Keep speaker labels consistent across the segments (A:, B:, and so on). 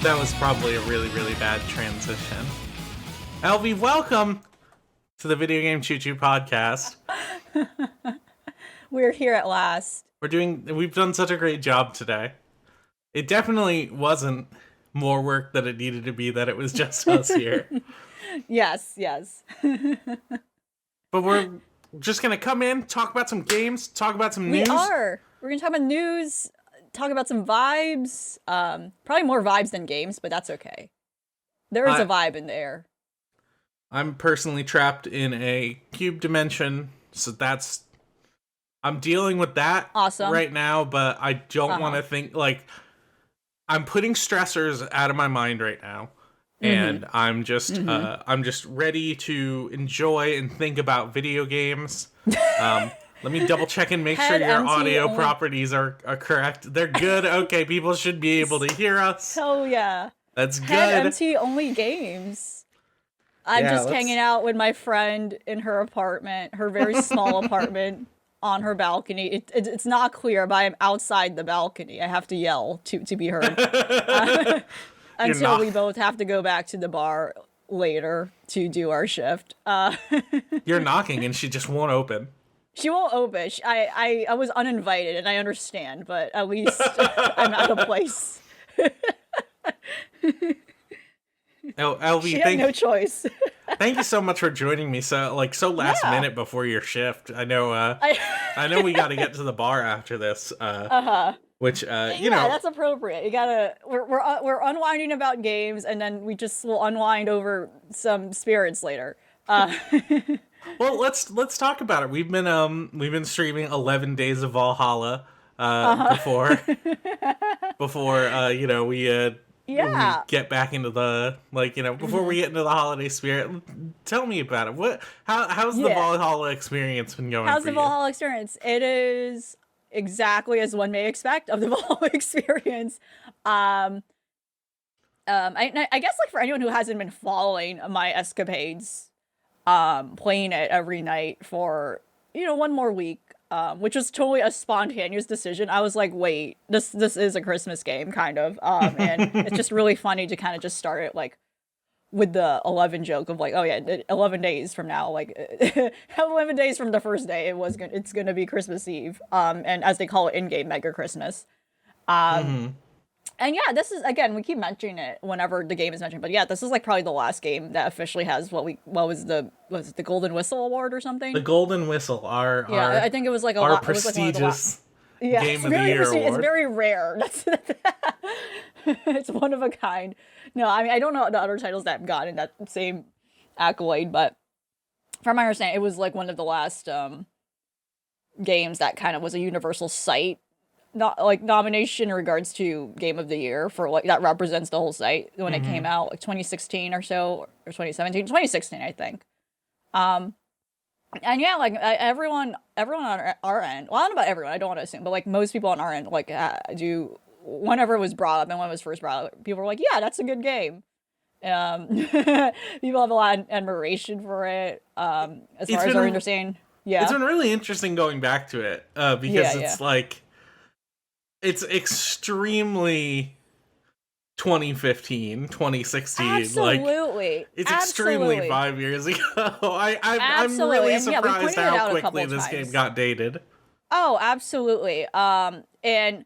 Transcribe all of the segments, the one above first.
A: That was probably a really, really bad transition. Elvie, welcome to the Video Game Choo Choo podcast.
B: We're here at last.
A: We've done such a great job today. It definitely wasn't more work than it needed to be, that it was just us here.
B: Yes.
A: But we're just going to come in, talk about some games, talk about some news.
B: We are. We're going to talk about news, talk about some vibes. Probably more vibes than games, but that's okay. There is a vibe in there.
A: I'm personally trapped in a cube dimension, so I'm dealing with that right now, but I don't want to think, I'm putting stressors out of my mind right now, and I'm just ready to enjoy and think about video games. Let me double check and make sure your audio properties are correct. They're good. Okay, people should be able to hear us.
B: Oh yeah.
A: That's good.
B: Head empty only games. I'm just hanging out with my friend in her apartment, her very small apartment on her balcony. It's not clear, but I'm outside the balcony. I have to yell to be heard. Until we both have to go back to the bar later to do our shift.
A: You're knocking and she just won't open.
B: She won't open. I was uninvited, and I understand, but at least I'm at a place.
A: Elvie,
B: she had no choice.
A: Thank you so much for joining me. So last minute before your shift. I know. I know we got to get to the bar after this. Which you know,
B: that's appropriate. You gotta. We're unwinding about games, and then we just will unwind over some spirits later.
A: Well, let's talk about it. We've been streaming 11 Days of Valhalla before we get back into the before we get into the holiday spirit. Tell me about it. How's the Valhalla experience been going?
B: How's the Valhalla experience? It is exactly as one may expect of the Valhalla experience. I guess for anyone who hasn't been following my escapades, playing it every night for one more week, which was totally a spontaneous decision. I was like, wait, this is a Christmas game, kind of, and it's just really funny to kind of just start it with the 11 joke of 11 days from now, 11 days from the first day it's gonna be Christmas Eve, and as they call it in-game, Mega Christmas. And yeah, this is, again, we keep mentioning it whenever the game is mentioned, but yeah, this is probably the last game that officially has what was it the Golden Whistle Award or something?
A: The Golden Whistle,
B: I think it was
A: our prestigious Game of the Year award.
B: It's very rare. It's one of a kind. No, I mean, I don't know the other titles that have gotten that same accolade, but from my understanding, it was one of the last games that kind of was a universal site. Not nomination in regards to Game of the Year for that represents the whole site when it came out 2016 or so, or 2016 I think. And yeah, everyone on our end, well, I don't know about everyone, I don't want to assume, but most people on our end whenever it was brought up and when it was first brought up, people were like, yeah, that's a good game. People have a lot of admiration for it. As far as I understand,
A: it's been really interesting going back to it because it's it's extremely 2015, 2016.
B: Absolutely.
A: It's extremely 5 years ago. I'm really surprised how quickly this game got dated.
B: Oh, absolutely. And I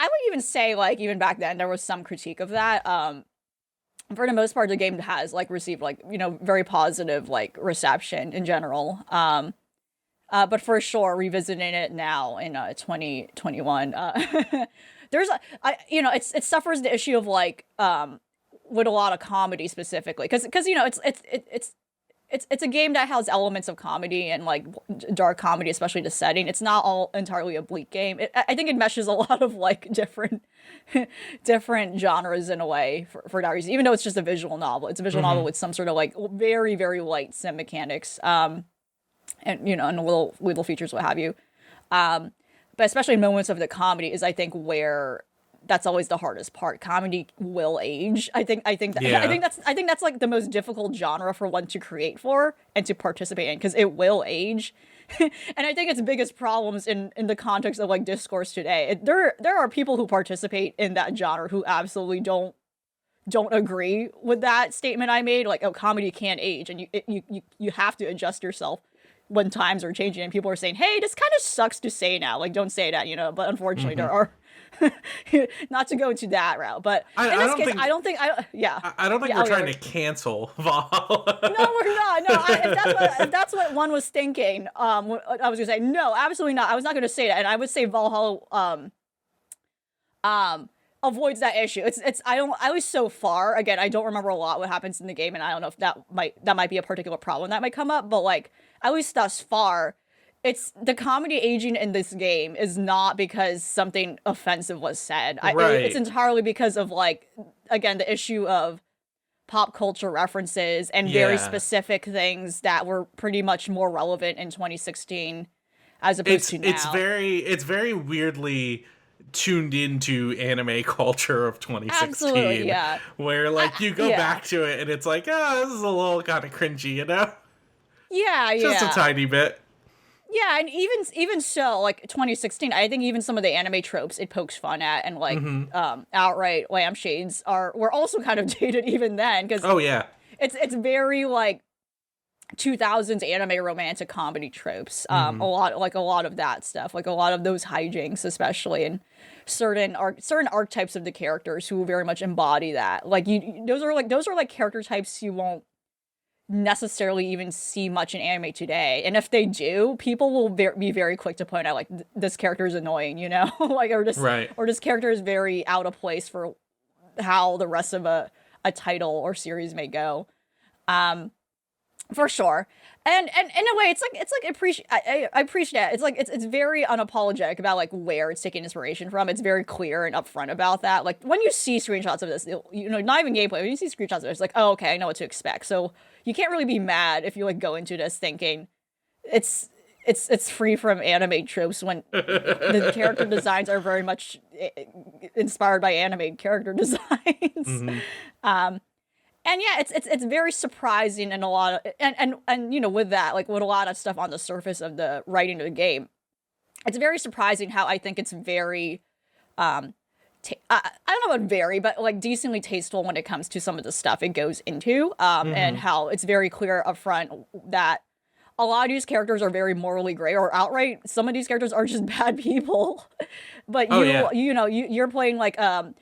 B: would even say, even back then, there was some critique of that. For the most part, the game has, received, very positive, reception in general. But for sure, revisiting it now in 2021, there's it suffers the issue of with a lot of comedy specifically, because it's a game that has elements of comedy and dark comedy, especially the setting. It's not all entirely a bleak game. I think it meshes a lot of different genres in a way for that reason. Even though it's just a visual novel, it's a visual novel with some sort of very, very light sim mechanics. And and little features, what have you, but especially moments of the comedy is, I think, where that's always the hardest part. Comedy will age. I think that's the most difficult genre for one to create for and to participate in, because it will age. and I think its biggest problems in the context of like discourse today, there are people who participate in that genre who absolutely don't agree with that statement I made. Like, oh, comedy can't age, and you have to adjust yourself when times are changing. And people are saying, hey, this kind of sucks to say now. Like, don't say that, you know. But unfortunately, there are. Not to go into that route, but in this case, I don't think
A: we're trying to cancel Valhalla.
B: No, we're not. No, if that's what one was thinking, I was gonna say no, absolutely not. I was not gonna say that, and I would say Valhalla avoids that issue. It's I don't, at least so far. Again, I don't remember a lot what happens in the game, and I don't know if that might be a particular problem that might come up. But like, at least thus far, it's the comedy aging in this game is not because something offensive was said.
A: Right.
B: It's entirely because of, like, again, the issue of pop culture references and very specific things that were pretty much more relevant in 2016 as opposed to now.
A: It's very weirdly tuned into anime culture of 2016.
B: Absolutely, yeah.
A: Where like you go back to it and it's like, oh, this is a little kind of cringy, you know?
B: Yeah,
A: Just a tiny bit.
B: Yeah, and even so, like 2016, I think even some of the anime tropes it pokes fun at and like outright lampshades were also kind of dated even then, because it's very like 2000s anime romantic comedy tropes. A lot of that stuff, like a lot of those hijinks, especially, and certain archetypes of the characters who very much embody that. Like those are like character types you won't necessarily even see much in anime today, and if they do, people will be very quick to point out like this character is annoying, you know, like or this character is very out of place for how the rest of a title or series may go, for sure. And in a way, it's like I appreciate it. It's very unapologetic about like where it's taking inspiration from. It's very clear and upfront about that. Like when you see screenshots of this, you know, not even gameplay. When you see screenshots of it, it's like, oh, okay, I know what to expect. So you can't really be mad if you like go into this thinking it's free from anime tropes when the character designs are very much inspired by anime character designs. And yeah, it's very surprising, and a lot of and you know, with that, like with a lot of stuff on the surface of the writing of the game, it's very surprising how I think it's very I don't know about very, but like decently tasteful when it comes to some of the stuff it goes into, and how it's very clear upfront that a lot of these characters are very morally gray, or outright some of these characters are just bad people. But you're playing like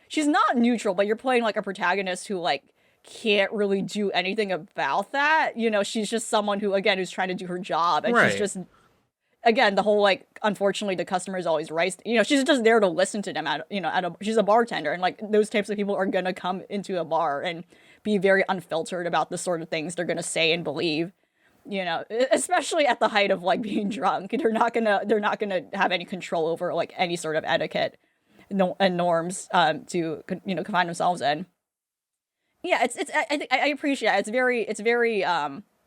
B: she's not neutral, but you're playing like a protagonist who like can't really do anything about that. You know, she's just someone who, again, who's trying to do her job, and she's just, again, the whole like, unfortunately the customer is always right, you know, she's just there to listen to them she's a bartender, and like those types of people are gonna come into a bar and be very unfiltered about the sort of things they're gonna say and believe, you know, especially at the height of like being drunk. They're not gonna have any control over like any sort of etiquette and norms to, you know, confine themselves in. Yeah, I appreciate it. It's very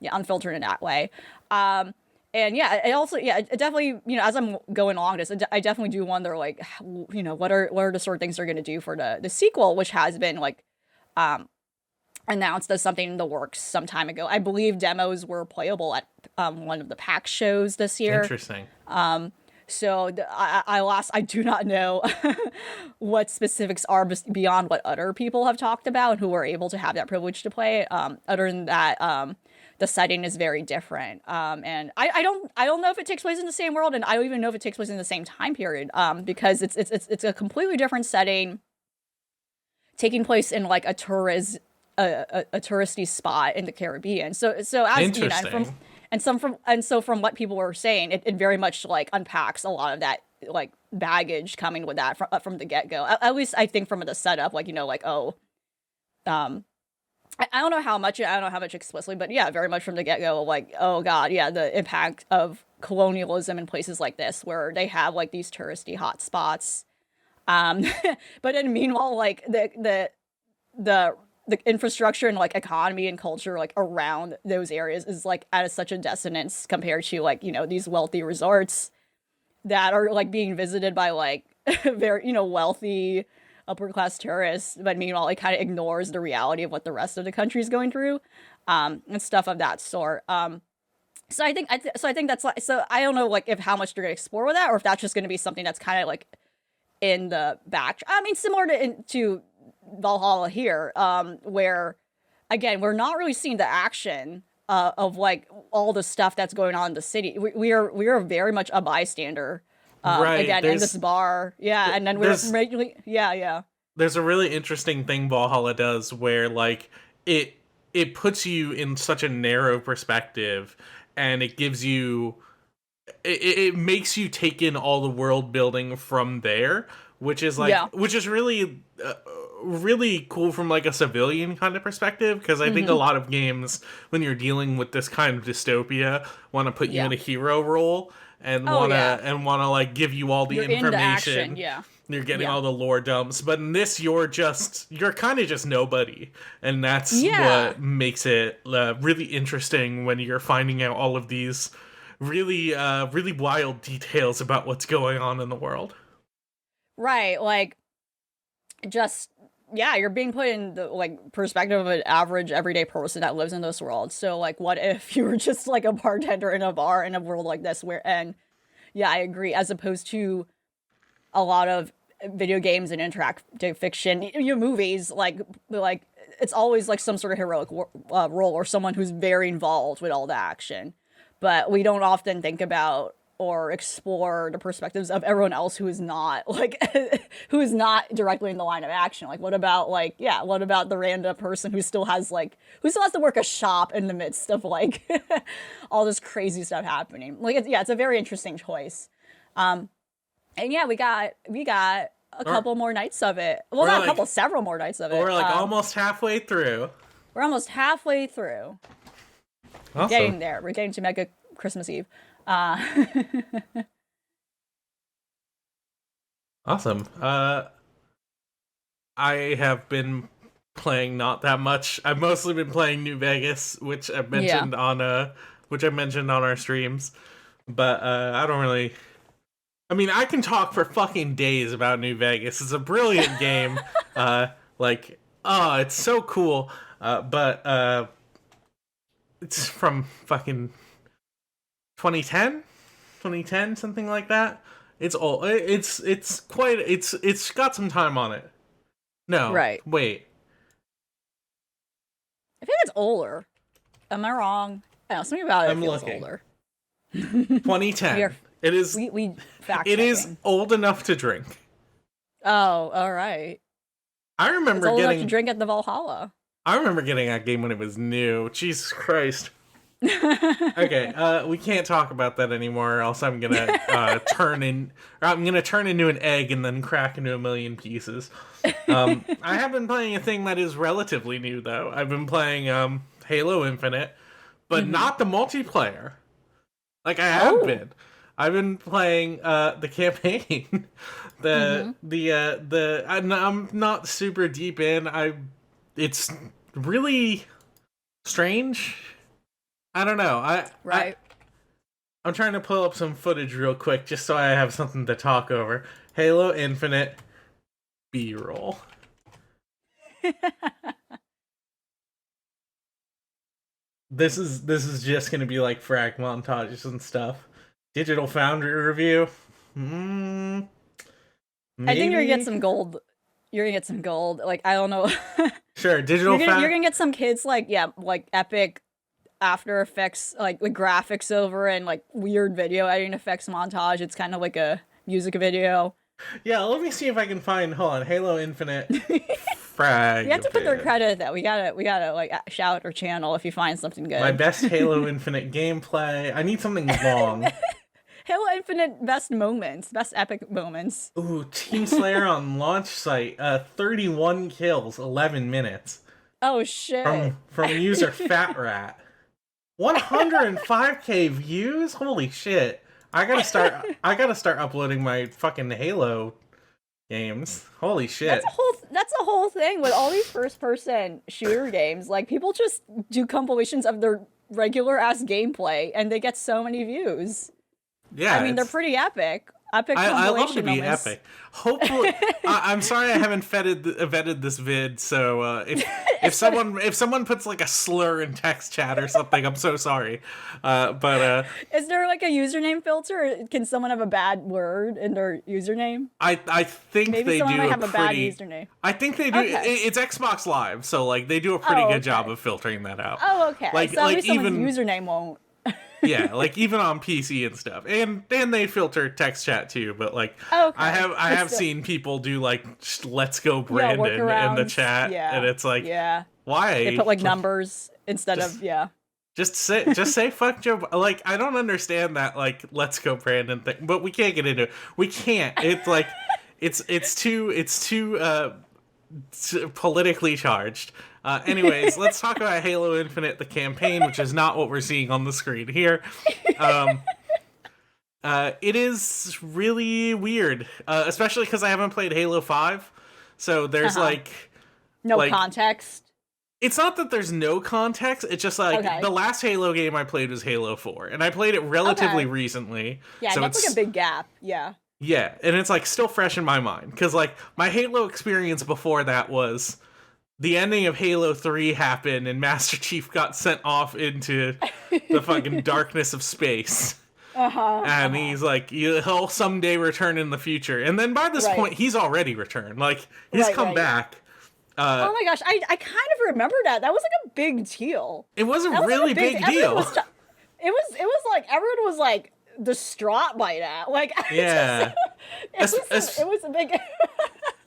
B: unfiltered in that way. And yeah, it also, it definitely, you know, as I'm going along this, I definitely do wonder, like, you know, what are the sort of things they're going to do for the sequel, which has been like announced as something in the works some time ago. I believe demos were playable at one of the PAX shows this year.
A: Interesting.
B: So I do not know what specifics are beyond what other people have talked about and who were able to have that privilege to play. Other than that, the setting is very different. And I don't know if it takes place in the same world, and I don't even know if it takes place in the same time period. Because it's a completely different setting, taking place in like a touristy spot in the Caribbean. So as you know, from what people were saying, it very much like unpacks a lot of that like baggage coming with that from the get-go. At least I think from the setup, like, you know, like, I don't know how much explicitly, but yeah, very much from the get-go, like, oh god, yeah, the impact of colonialism in places like this where they have like these touristy hot spots. But then meanwhile, like the infrastructure and like economy and culture like around those areas is like at such a dissonance compared to, like, you know, these wealthy resorts that are like being visited by like very, you know, wealthy upper class tourists, but meanwhile it kind of ignores the reality of what the rest of the country is going through, and stuff of that sort. So I think that's like, so I don't know like if how much they're gonna explore with that, or if that's just gonna be something that's kind of like in the back. I mean, similar to Valhalla here, where again we're not really seeing the action of like all the stuff that's going on in the city. We are very much a bystander.
A: Right.
B: Again, in this bar, yeah, and then we're regularly, yeah.
A: There's a really interesting thing Valhalla does where like it puts you in such a narrow perspective, and it gives you it makes you take in all the world building from there, which is like which is really really cool from like a civilian kind of perspective, because I think a lot of games, when you're dealing with this kind of dystopia, want to put you in a hero role and want to like give you all the information. You're getting all the lore dumps, but in this you're kind of just nobody, and that's what makes it really interesting when you're finding out all of these really really wild details about what's going on in the world.
B: Right, like just you're being put in the like perspective of an average everyday person that lives in this world. So like, what if you were just like a bartender in a bar in a world like this, where I agree, as opposed to a lot of video games and interactive fiction, movies, like it's always like some sort of heroic role or someone who's very involved with all the action, but we don't often think about or explore the perspectives of everyone else who is not like who is not directly in the line of action. Like what about the random person who still has to work a shop in the midst of like all this crazy stuff happening. Like it's a very interesting choice. And we got a couple more nights of it. Well, not a couple, several more nights of it.
A: We're like almost halfway through.
B: We're almost halfway through. Awesome. We're getting there. We're getting to Mega Christmas Eve.
A: Awesome. I have been playing not that much. I've mostly been playing New Vegas, which I mentioned on our streams. But I don't really. I mean, I can talk for fucking days about New Vegas. It's a brilliant game. It's so cool. But it's from fucking 2010, something like that. It's old. It's got some time on it. No,
B: right.
A: Wait.
B: I think it's older. Am I wrong? I don't know, something about it feels older.
A: 2010. It is.
B: We fact
A: it is old enough to drink.
B: Oh, all right.
A: I remember
B: it's old enough to drink at the Valhalla.
A: I remember getting that game when it was new. Jesus Christ. Okay, we can't talk about that anymore, or else I'm gonna turn into an egg and then crack into a million pieces. I have been playing a thing that is relatively new, though. I've been playing Halo Infinite, but not the multiplayer. Like I have been. I've been playing the campaign. I'm not super deep in. It's really strange. I don't know. I'm trying to pull up some footage real quick just so I have something to talk over. Halo Infinite B-roll. This is just gonna be like frag montages and stuff. Digital Foundry review.
B: I think you're gonna get some gold. You're gonna get some gold. Like I don't know.
A: Sure,
B: you're gonna get some kids like epic After Effects like with graphics over and like weird video editing effects montage. It's kind of like a music video.
A: Yeah, let me see if I can find. Hold on, Halo Infinite. Frag.
B: You have to put their credit though. We gotta like shout our channel if you find something good.
A: My best Halo Infinite gameplay. I need something long.
B: Halo Infinite best epic moments.
A: Ooh, Team Slayer on launch site. 31 kills, 11 minutes.
B: Oh shit.
A: From user Fat Rat. 105k views. Holy shit! I gotta start uploading my fucking Halo games. Holy shit!
B: That's a whole thing with all these first-person shooter games. Like people just do compilations of their regular ass gameplay, and they get so many views.
A: Yeah,
B: I mean they're pretty epic. Epic
A: I love to be
B: moments.
A: epic. Hopefully, I'm sorry I haven't vetted this vid. So if someone puts like a slur in text chat or something, I'm so sorry. But
B: is there like a username filter? Can someone have a bad word in their username?
A: I think
B: maybe
A: they
B: someone
A: do
B: might
A: a
B: have a bad
A: pretty.
B: username.
A: I think they do.
B: Okay.
A: It's Xbox Live, so like they do a pretty good job of filtering that out.
B: Oh, okay.
A: Like
B: so at least
A: even
B: someone's username won't.
A: yeah, like even on PC and stuff, and they filter text chat too. But like, I have seen people do like "Let's go Brandon" in the chat, and it's like, why
B: they put like numbers instead of
A: Just say fuck Joe. Like I don't understand that like "Let's go Brandon" thing, but we can't get into it. We can't. It's like it's too politically charged. Anyways, let's talk about Halo Infinite, the campaign, which is not what we're seeing on the screen here. It is really weird, especially because I haven't played Halo 5, so there's
B: no context.
A: It's not that there's no context, it's just like the last Halo game I played was Halo 4, and I played it relatively recently.
B: Yeah,
A: so
B: that's like a big gap, yeah.
A: Yeah, and it's like still fresh in my mind, because like my Halo experience before that was the ending of Halo 3 happened and Master Chief got sent off into the fucking darkness of space. And he's like, he'll someday return in the future. And then by this point, he's already returned. Like, he's come back.
B: Oh my gosh, I kind of remember that. That was like a big deal.
A: It was a really big deal.
B: It was like, everyone was like distraught by that. Like,
A: yeah.
B: it was a big...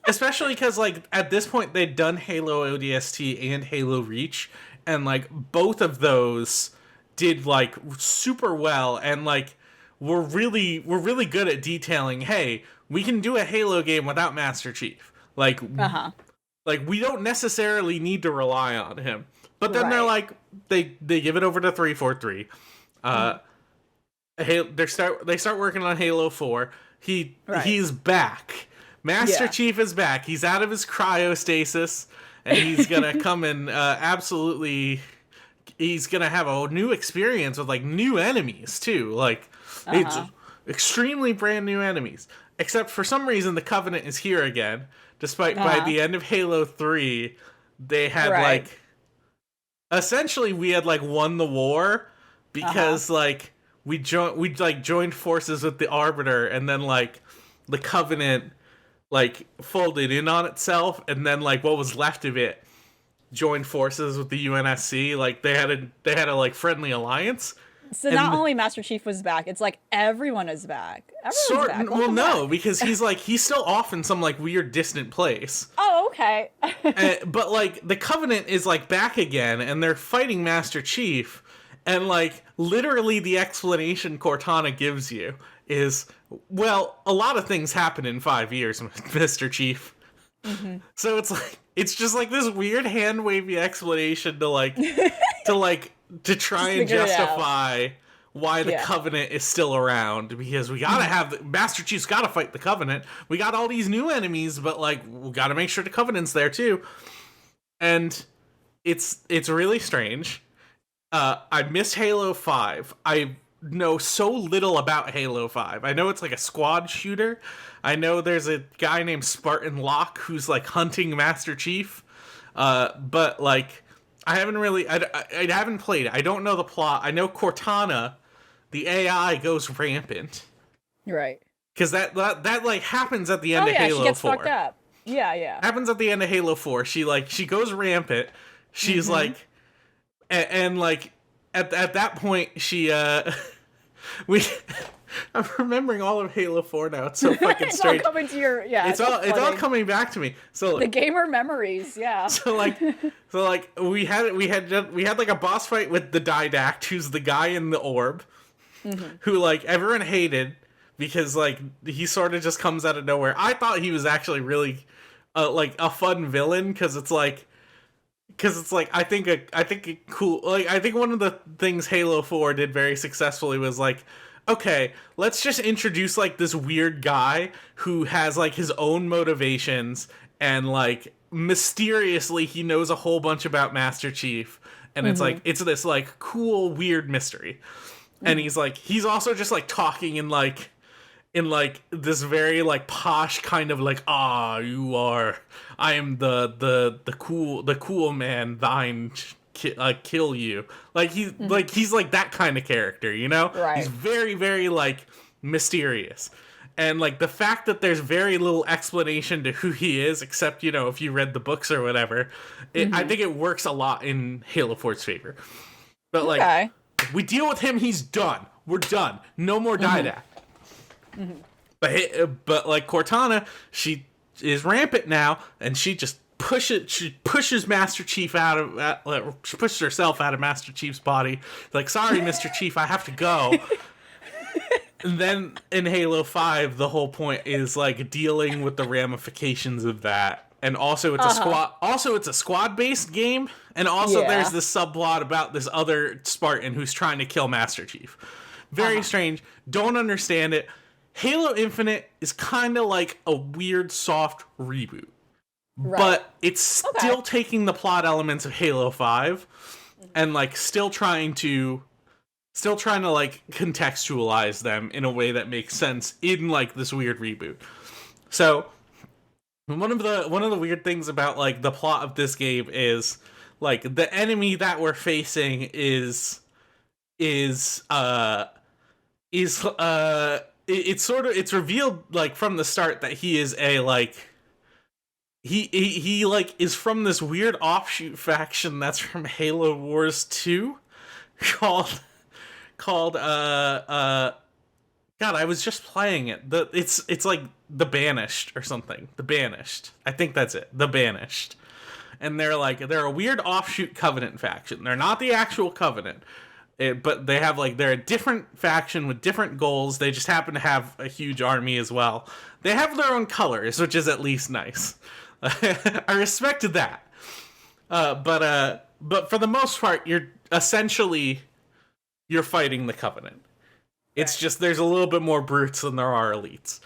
A: Especially because, like, at this point, they'd done Halo ODST and Halo Reach, and, like, both of those did, like, super well, and, like, we're really good at detailing, hey, we can do a Halo game without Master Chief. Like, like we don't necessarily need to rely on him. But then they're like, they give it over to 343. They start working on Halo 4. He's back. Master Chief is back. He's out of his cryostasis, and he's gonna come and absolutely. He's gonna have a new experience with like new enemies too. Like it's extremely brand new enemies. Except for some reason, the Covenant is here again. Despite by the end of Halo 3, they had like essentially we had like won the war because like we joined forces with the Arbiter, and then like the Covenant like folded in on itself, and then like what was left of it joined forces with the UNSC. Like they had a like friendly alliance.
B: So not only Master Chief was back, it's like everyone is back. Everyone's back.
A: Well, no, because he's still off in some like weird distant place.
B: Oh, okay.
A: But like the Covenant is like back again, and they're fighting Master Chief, and like literally the explanation Cortana gives you is, well, a lot of things happen in 5 years, Mr. Chief. So it's just like this weird hand wavy explanation to try and justify why the Covenant is still around, because we gotta have Master Chief's gotta fight the Covenant. We got all these new enemies, but like we gotta make sure the Covenant's there too. And it's really strange. I miss Halo 5. I know so little about Halo 5. I know it's like a squad shooter. I know there's a guy named Spartan Locke who's like hunting Master Chief. But like I haven't played it. I don't know the plot. I know Cortana, the AI, goes rampant.
B: Right.
A: Because that like happens at the end of Halo 4.
B: She gets fucked up. Yeah.
A: Happens at the end of Halo 4. She goes rampant. She's like, and like at that point she I'm remembering all of Halo 4 now. It's so fucking strange.
B: It's all coming to your
A: It's all coming back to me. So
B: the gamer memories, yeah.
A: So we had like a boss fight with the Didact, who's the guy in the orb, who like everyone hated because like he sort of just comes out of nowhere. I thought he was actually really like a fun villain because it's like I think a cool, like I think one of the things Halo 4 did very successfully was like, okay, let's just introduce like this weird guy who has like his own motivations, and like mysteriously he knows a whole bunch about Master Chief, and it's like it's this like cool weird mystery. And he's also just like talking in like in like this very like posh kind of like, I am the cool man, thine kill you. Like he's like that kind of character, you know?
B: Right.
A: He's very, very like mysterious. And like the fact that there's very little explanation to who he is, except, you know, if you read the books or whatever, I think it works a lot in Halo 4's favor. But like, we deal with him, he's done. We're done. No more Didac. But like Cortana, she is rampant now, and she just pushes Master Chief out of she pushes herself out of Master Chief's body. Like, sorry, Mr. Chief, I have to go. And then in Halo 5, the whole point is like dealing with the ramifications of that. And also it's a squad-based game, and also there's this subplot about this other Spartan who's trying to kill Master Chief. Very strange. Don't understand it. Halo Infinite is kind of like a weird soft reboot. Right. But it's still taking the plot elements of Halo 5 and like still trying to like contextualize them in a way that makes sense in like this weird reboot. So one of the weird things about like the plot of this game is like the enemy that we're facing is it's revealed like from the start that he is a like he like is from this weird offshoot faction that's from Halo Wars 2 called God, I was just playing it. It's like The Banished or something. The Banished. I think that's it. The Banished. And they're a weird offshoot Covenant faction. They're not the actual Covenant. But they're a different faction with different goals. They just happen to have a huge army as well. They have their own colors, which is at least nice. I respected that. But for the most part, you're fighting the Covenant. It's just there's a little bit more brutes than there are elites.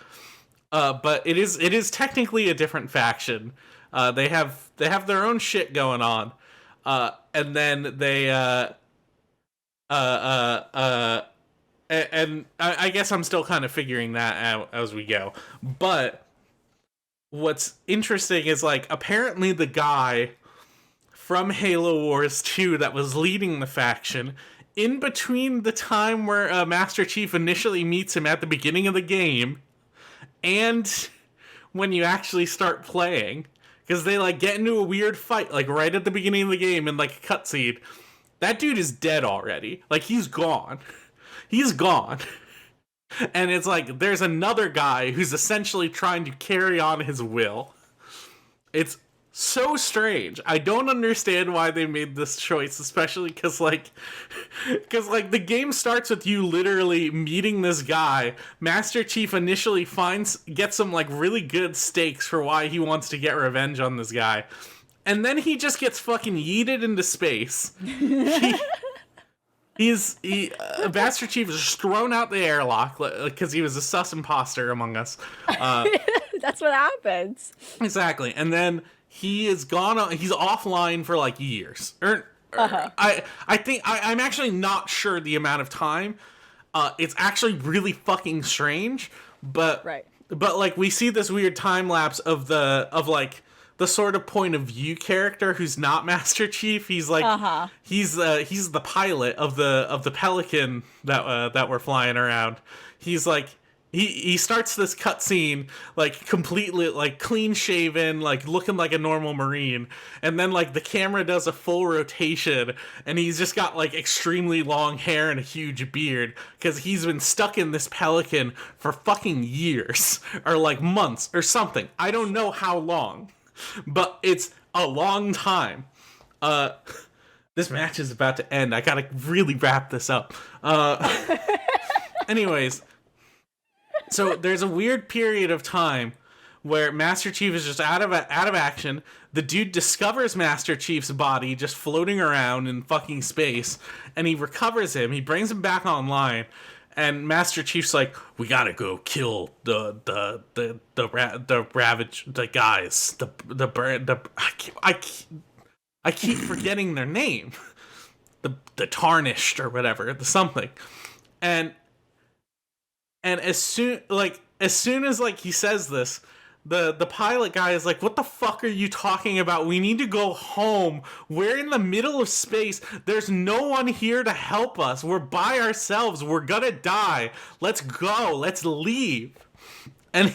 A: But it is technically a different faction. They have their own shit going on. And then they and I guess I'm still kind of figuring that out as we go. But what's interesting is like apparently the guy from Halo Wars 2 that was leading the faction, in between the time where Master Chief initially meets him at the beginning of the game and when you actually start playing, because they like get into a weird fight like right at the beginning of the game in like a cutscene. That dude is dead already. Like, he's gone. He's gone. And it's like, there's another guy who's essentially trying to carry on his will. It's so strange. I don't understand why they made this choice, especially because the game starts with you literally meeting this guy. Master Chief initially gets some, like, really good stakes for why he wants to get revenge on this guy. And then he just gets fucking yeeted into space. Master Chief is just thrown out the airlock because he was a sus imposter among us.
B: That's what happens.
A: Exactly. And then he's offline for like years. I think I'm actually not sure the amount of time. It's actually really fucking strange, but like we see this weird time lapse of the sort of point of view character who's not Master Chief. He's like he's the pilot of the Pelican that we're flying around. He's like he starts this cutscene like completely like clean shaven, like looking like a normal Marine, and then like the camera does a full rotation and he's just got like extremely long hair and a huge beard because he's been stuck in this Pelican for fucking years or like months or something. I don't know how long. But it's a long time. This match is about to end. I gotta really wrap this up. Anyways, so there's a weird period of time where Master Chief is just out of action. The dude discovers Master Chief's body just floating around in fucking space, and he recovers him. He brings him back online. And Master Chief's like, we gotta go kill the guys, I keep forgetting their name, the Tarnished or whatever, the something, and And as soon as like he says this, the pilot guy is like, what the fuck are you talking about? We need to go home. We're in the middle of space. There's no one here to help us. We're by ourselves. We're gonna die. Let's go. Let's leave. And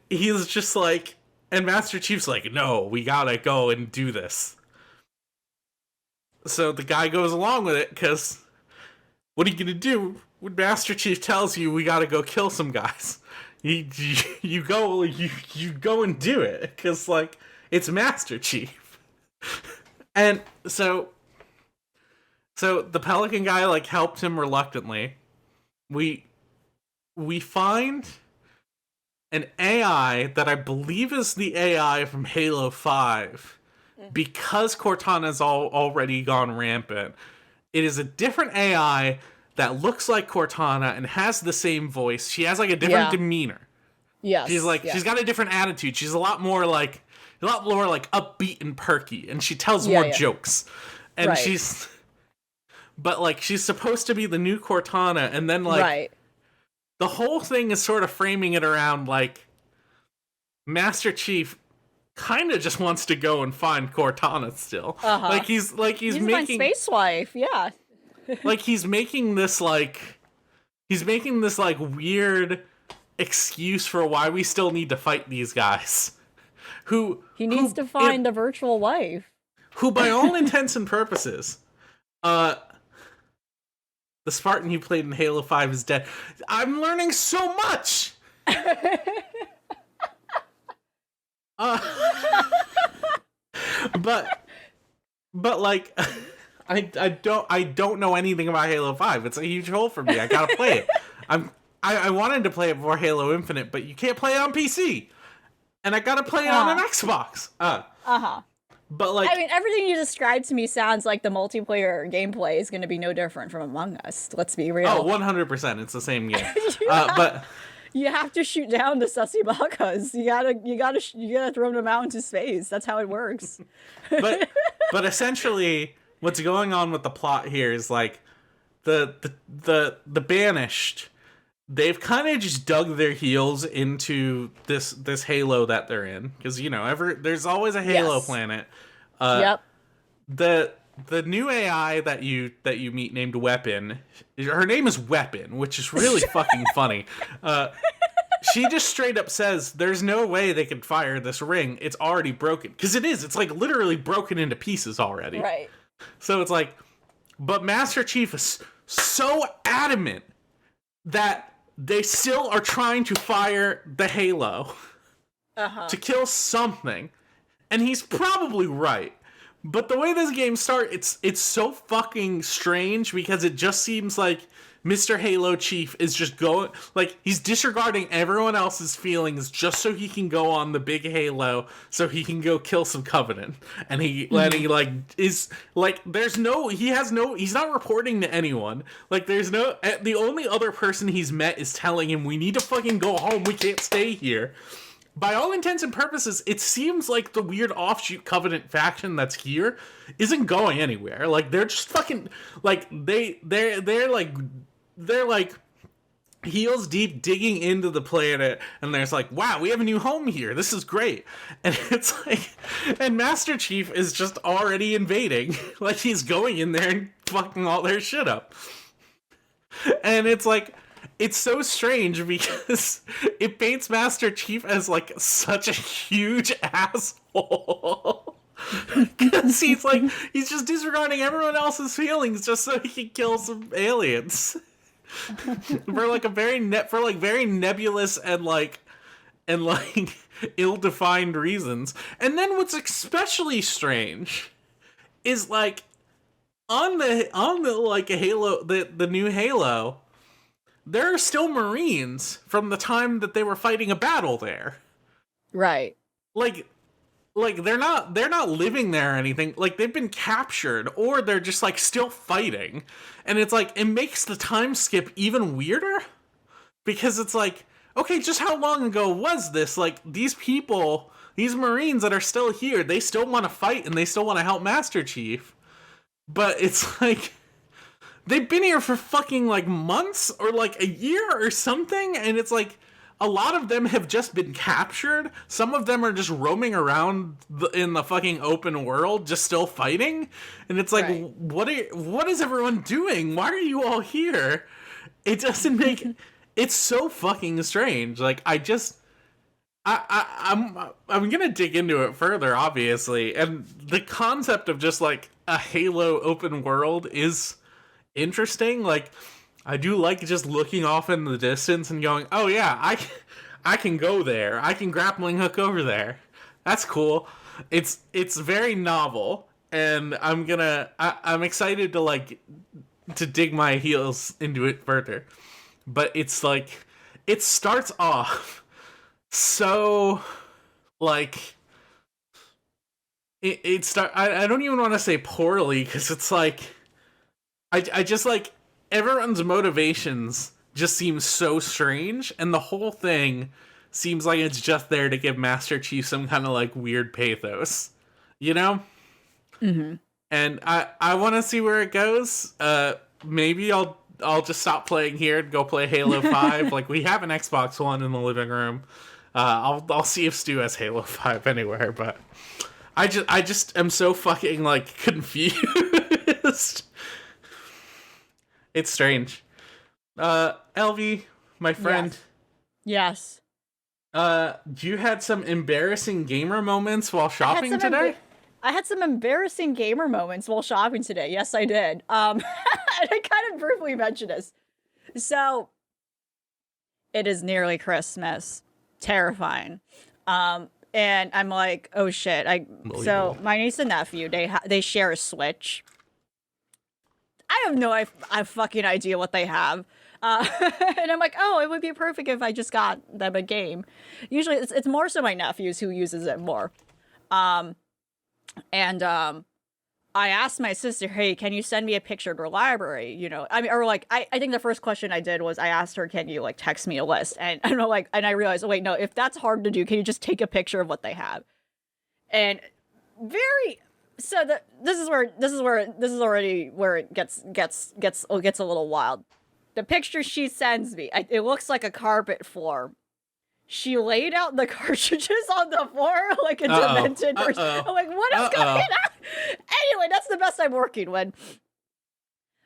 A: he's just like, and Master Chief's like, no, we gotta go and do this. So the guy goes along with it, because what are you gonna do when Master Chief tells you we gotta go kill some guys? You go and do it, because like it's Master Chief. And so the Pelican guy like helped him reluctantly. We find an AI that I believe is the AI from Halo 5, because Cortana's already gone rampant. It is a different AI that looks like Cortana and has the same voice. She has like a different demeanor.
B: Yes.
A: She's got a different attitude. She's a lot more like upbeat and perky, and she tells more jokes. And but like she's supposed to be the new Cortana, and then like the whole thing is sort of framing it around like Master Chief kind of just wants to go and find Cortana still. Like he's making
B: my space wife, yeah.
A: Like he's making this weird excuse for why we still need to fight these guys.
B: He needs to find a virtual wife.
A: Who by all intents and purposes, the Spartan you played in Halo 5 is dead. I'm learning so much. But like I don't know anything about Halo 5. It's a huge hole for me. I gotta play it. I wanted to play it before Halo Infinite, but you can't play it on PC. And I gotta play it on an Xbox. But like,
B: I mean, everything you described to me sounds like the multiplayer gameplay is going to be no different from Among Us. Let's be real.
A: Oh, 100%. It's the same game. But
B: you have to shoot down the sussy bakas. You gotta throw them out into space. That's how it works.
A: but essentially, what's going on with the plot here is like the Banished. They've kind of just dug their heels into this Halo that they're in, because there's always a Halo planet.
B: Yep.
A: The new AI that you meet named Weapon, her name is Weapon, which is really fucking funny. She just straight up says there's no way they can fire this ring. It's already broken, because it is. It's like literally broken into pieces already.
B: Right.
A: So it's like, but Master Chief is so adamant that they still are trying to fire the Halo to kill something. And he's probably right. But the way this game starts, it's so fucking strange, because it just seems like Mr. Halo Chief is just going, like, he's disregarding everyone else's feelings just so he can go on the big Halo, so he can go kill some Covenant. And he's not reporting to anyone. Like, the only other person he's met is telling him, we need to fucking go home, we can't stay here. By all intents and purposes, it seems like the weird offshoot Covenant faction that's here isn't going anywhere. Like, they're just fucking, like, they're like heels deep digging into the planet, and there's like, wow, we have a new home here. This is great. And it's like, and Master Chief is just already invading. Like, he's going in there and fucking all their shit up. And it's like, it's so strange, because it paints Master Chief as like such a huge asshole. Because he's just disregarding everyone else's feelings just so he can kill some aliens. for very nebulous and ill-defined reasons. And then what's especially strange is like on the Halo, the new Halo, there are still Marines from the time that they were fighting a battle there.
B: Right.
A: Like they're not living there or anything. Like, they've been captured, or they're just like still fighting. And it's like, it makes the time skip even weirder, because it's like, okay, just how long ago was this? Like, these people, these Marines that are still here, they still want to fight and they still want to help Master Chief. But it's like, they've been here for fucking like months or like a year or something, and it's like a lot of them have just been captured. Some of them are just roaming around in the fucking open world, just still fighting. And it's like, right. What is everyone doing? Why are you all here? It doesn't make... It's so fucking strange. Like, I'm gonna dig into it further, obviously. And the concept of just, like, a Halo open world is interesting. Like, I do like just looking off in the distance and going, oh yeah, I can go there. I can grappling hook over there. That's cool. It's very novel, and I'm excited to dig my heels into it further. But it's like, it starts off so like I don't even want to say poorly, because it's like I just like everyone's motivations just seem so strange, and the whole thing seems like it's just there to give Master Chief some kind of like weird pathos, you know?
B: Mm-hmm.
A: And I want to see where it goes. Maybe I'll just stop playing here and go play Halo 5. Like, we have an Xbox One in the living room. I'll see if Stu has Halo 5 anywhere, but I just am so fucking like confused. It's strange. Elvie, my friend.
B: Yes.
A: You had some embarrassing gamer moments while shopping today?
B: I had some embarrassing gamer moments while shopping today. Yes, I did. And I kind of briefly mentioned this. So, it is nearly Christmas. Terrifying. And I'm like, oh shit. So, my niece and nephew, they share a Switch. I have no fucking idea what they have. And I'm like, oh, it would be perfect if I just got them a game. Usually, it's more so my nephews who uses it more. And I asked my sister, hey, can you send me a picture of her library? You know, I mean, or like, I think the first question I did was I asked her, can you like text me a list? And I'm like, and I realized, oh, wait, no, if that's hard to do, can you just take a picture of what they have? And so this is already where it gets a little wild. The picture she sends me, it looks like a carpet floor. She laid out the cartridges on the floor like a demented person. I'm like, what is going on? Anyway, that's the best I'm working with.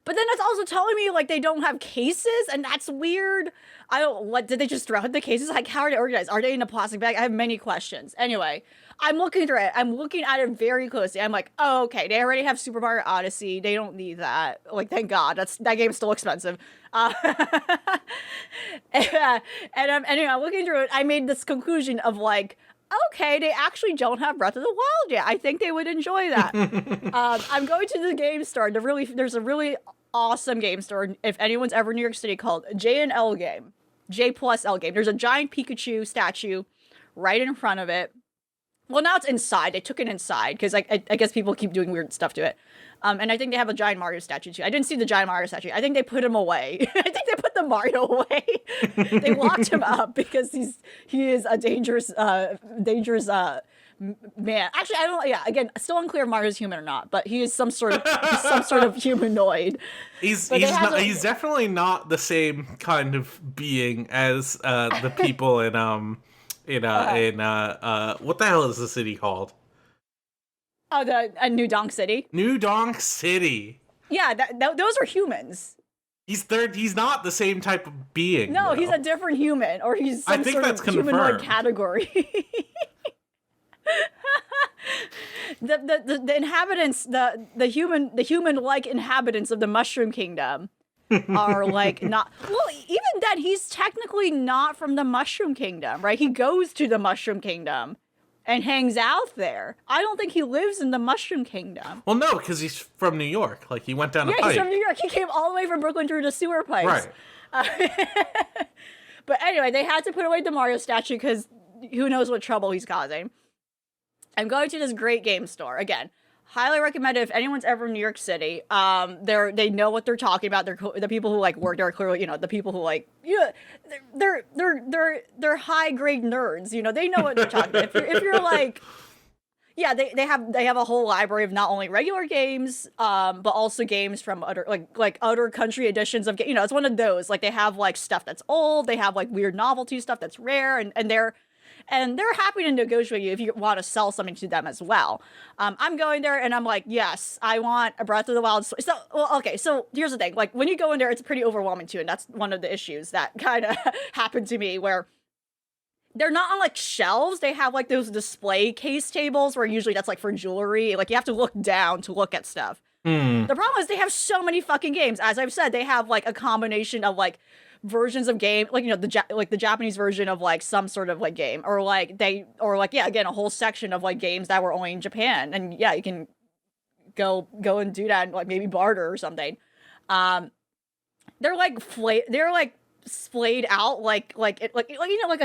B: But then that's also telling me like they don't have cases, and that's weird. Did they just throw out the cases? Like, how are they organized? Are they in a plastic bag? I have many questions. Anyway, I'm looking through it. I'm looking at it very closely. I'm like, oh, okay, they already have Super Mario Odyssey. They don't need that. Like, thank God. That game's still expensive. Anyway, I'm looking through it. I made this conclusion of like, okay, they actually don't have Breath of the Wild yet. I think they would enjoy that. I'm going to the game store. There's a really awesome game store, if anyone's ever in New York City, called J+L Game. J+L Game. There's a giant Pikachu statue right in front of it. Well, now it's inside. They took it inside because I guess people keep doing weird stuff to it. And I think they have a giant Mario statue too. I didn't see the giant Mario statue. I think they put him away. I think they put the Mario away. They locked him up because he is a dangerous man. Actually, I don't. Yeah, again, still unclear if Mario's human or not, but he is some sort of humanoid.
A: He's definitely not the same kind of being as the people in what the hell is the city called?
B: Oh, New Donk City.
A: New Donk City.
B: Yeah, those are humans.
A: He's not the same type of being.
B: No,
A: though.
B: He's a different human, or he's some sort of humanoid category. the inhabitants, the human-like inhabitants of the Mushroom Kingdom are like not. Well, even then, he's technically not from the Mushroom Kingdom, right? He goes to the Mushroom Kingdom and hangs out there. I don't think he lives in the Mushroom Kingdom.
A: Well, no, because he's from New York. Like, he went down a pipe.
B: Yeah, he's from New York. He came all the way from Brooklyn through the sewer pipes.
A: Right.
B: But anyway, they had to put away the Mario statue because who knows what trouble he's causing. I'm going to this great game store. Again, highly recommend it if anyone's ever in New York City. They know what they're talking about. The people who like work there are clearly, the people who like, they're high grade nerds. They know what they're talking about. If you're like, Yeah, they have a whole library of not only regular games, but also games from other like other country editions of you know, it's one of those. Like they have like stuff that's old, they have like weird novelty stuff that's rare, and they're happy to negotiate you if you want to sell something to them as well. I'm going there and I'm like, yes, I want a Breath of the Wild. So, well, okay, so here's the thing. Like when you go in there, it's pretty overwhelming too, and that's one of the issues that kind of happened to me where they're not on like shelves. They have like those display case tables where usually that's like for jewelry. Like you have to look down to look at stuff. The problem is they have so many fucking games. As I've said, they have like a combination of like versions of game, like, you know, the Japanese version of like some sort of like game, or like yeah, again, a whole section of like games that were only in Japan. And yeah, you can go and do that and like maybe barter or something. They're like splayed out like you know, like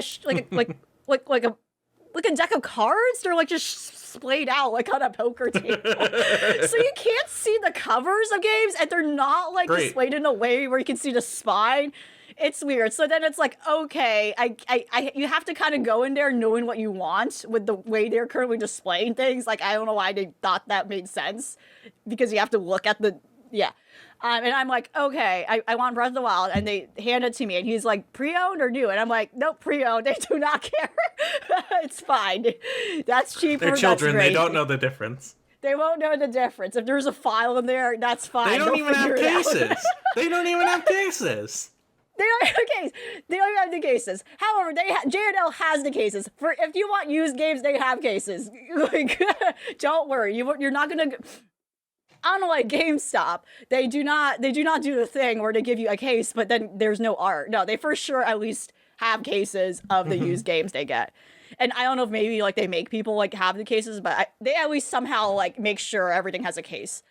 B: a deck of cards. They're like just splayed out like on a poker table. So you can't see the covers of games, and they're not like displayed in a way where you can see the spine. It's weird. So then it's like, okay, I you have to kind of go in there knowing what you want with the way they're currently displaying things. Like I don't know why they thought that made sense, because you have to look at the and I'm like, okay, I want Breath of the Wild, and they hand it to me, and he's like, pre-owned or new? And I'm like, nope, pre-owned. They do not care. It's fine. That's cheaper.
A: They're children. They don't know the difference.
B: They won't know the difference. If there's a file in there, that's fine.
A: They don't even have cases. They don't even have cases.
B: They don't have a case. They don't even have the cases. However, J&L has the cases. For if you want used games, they have cases. Like, don't worry. You're not gonna. Unlike GameStop, they do not do the thing where they give you a case, but then there's no art. No, they for sure at least have cases of the used games they get. And I don't know if maybe like they make people like have the cases, but they at least somehow like make sure everything has a case.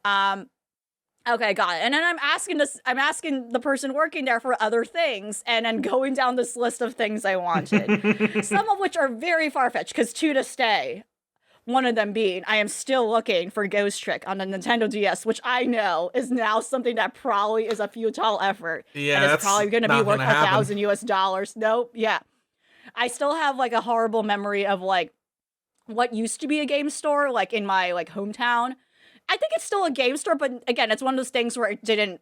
B: Okay, got it. And then I'm asking the person working there for other things, and then going down this list of things I wanted. Some of which are very far-fetched, because Choo to stay. One of them being, I am still looking for Ghost Trick on the Nintendo DS, which I know is now something that probably is a futile effort.
A: Yeah,
B: and it's probably going to be worth $1,000 US. Nope. Yeah. I still have like a horrible memory of like what used to be a game store, like in my like hometown. I think it's still a game store, but again, it's one of those things where they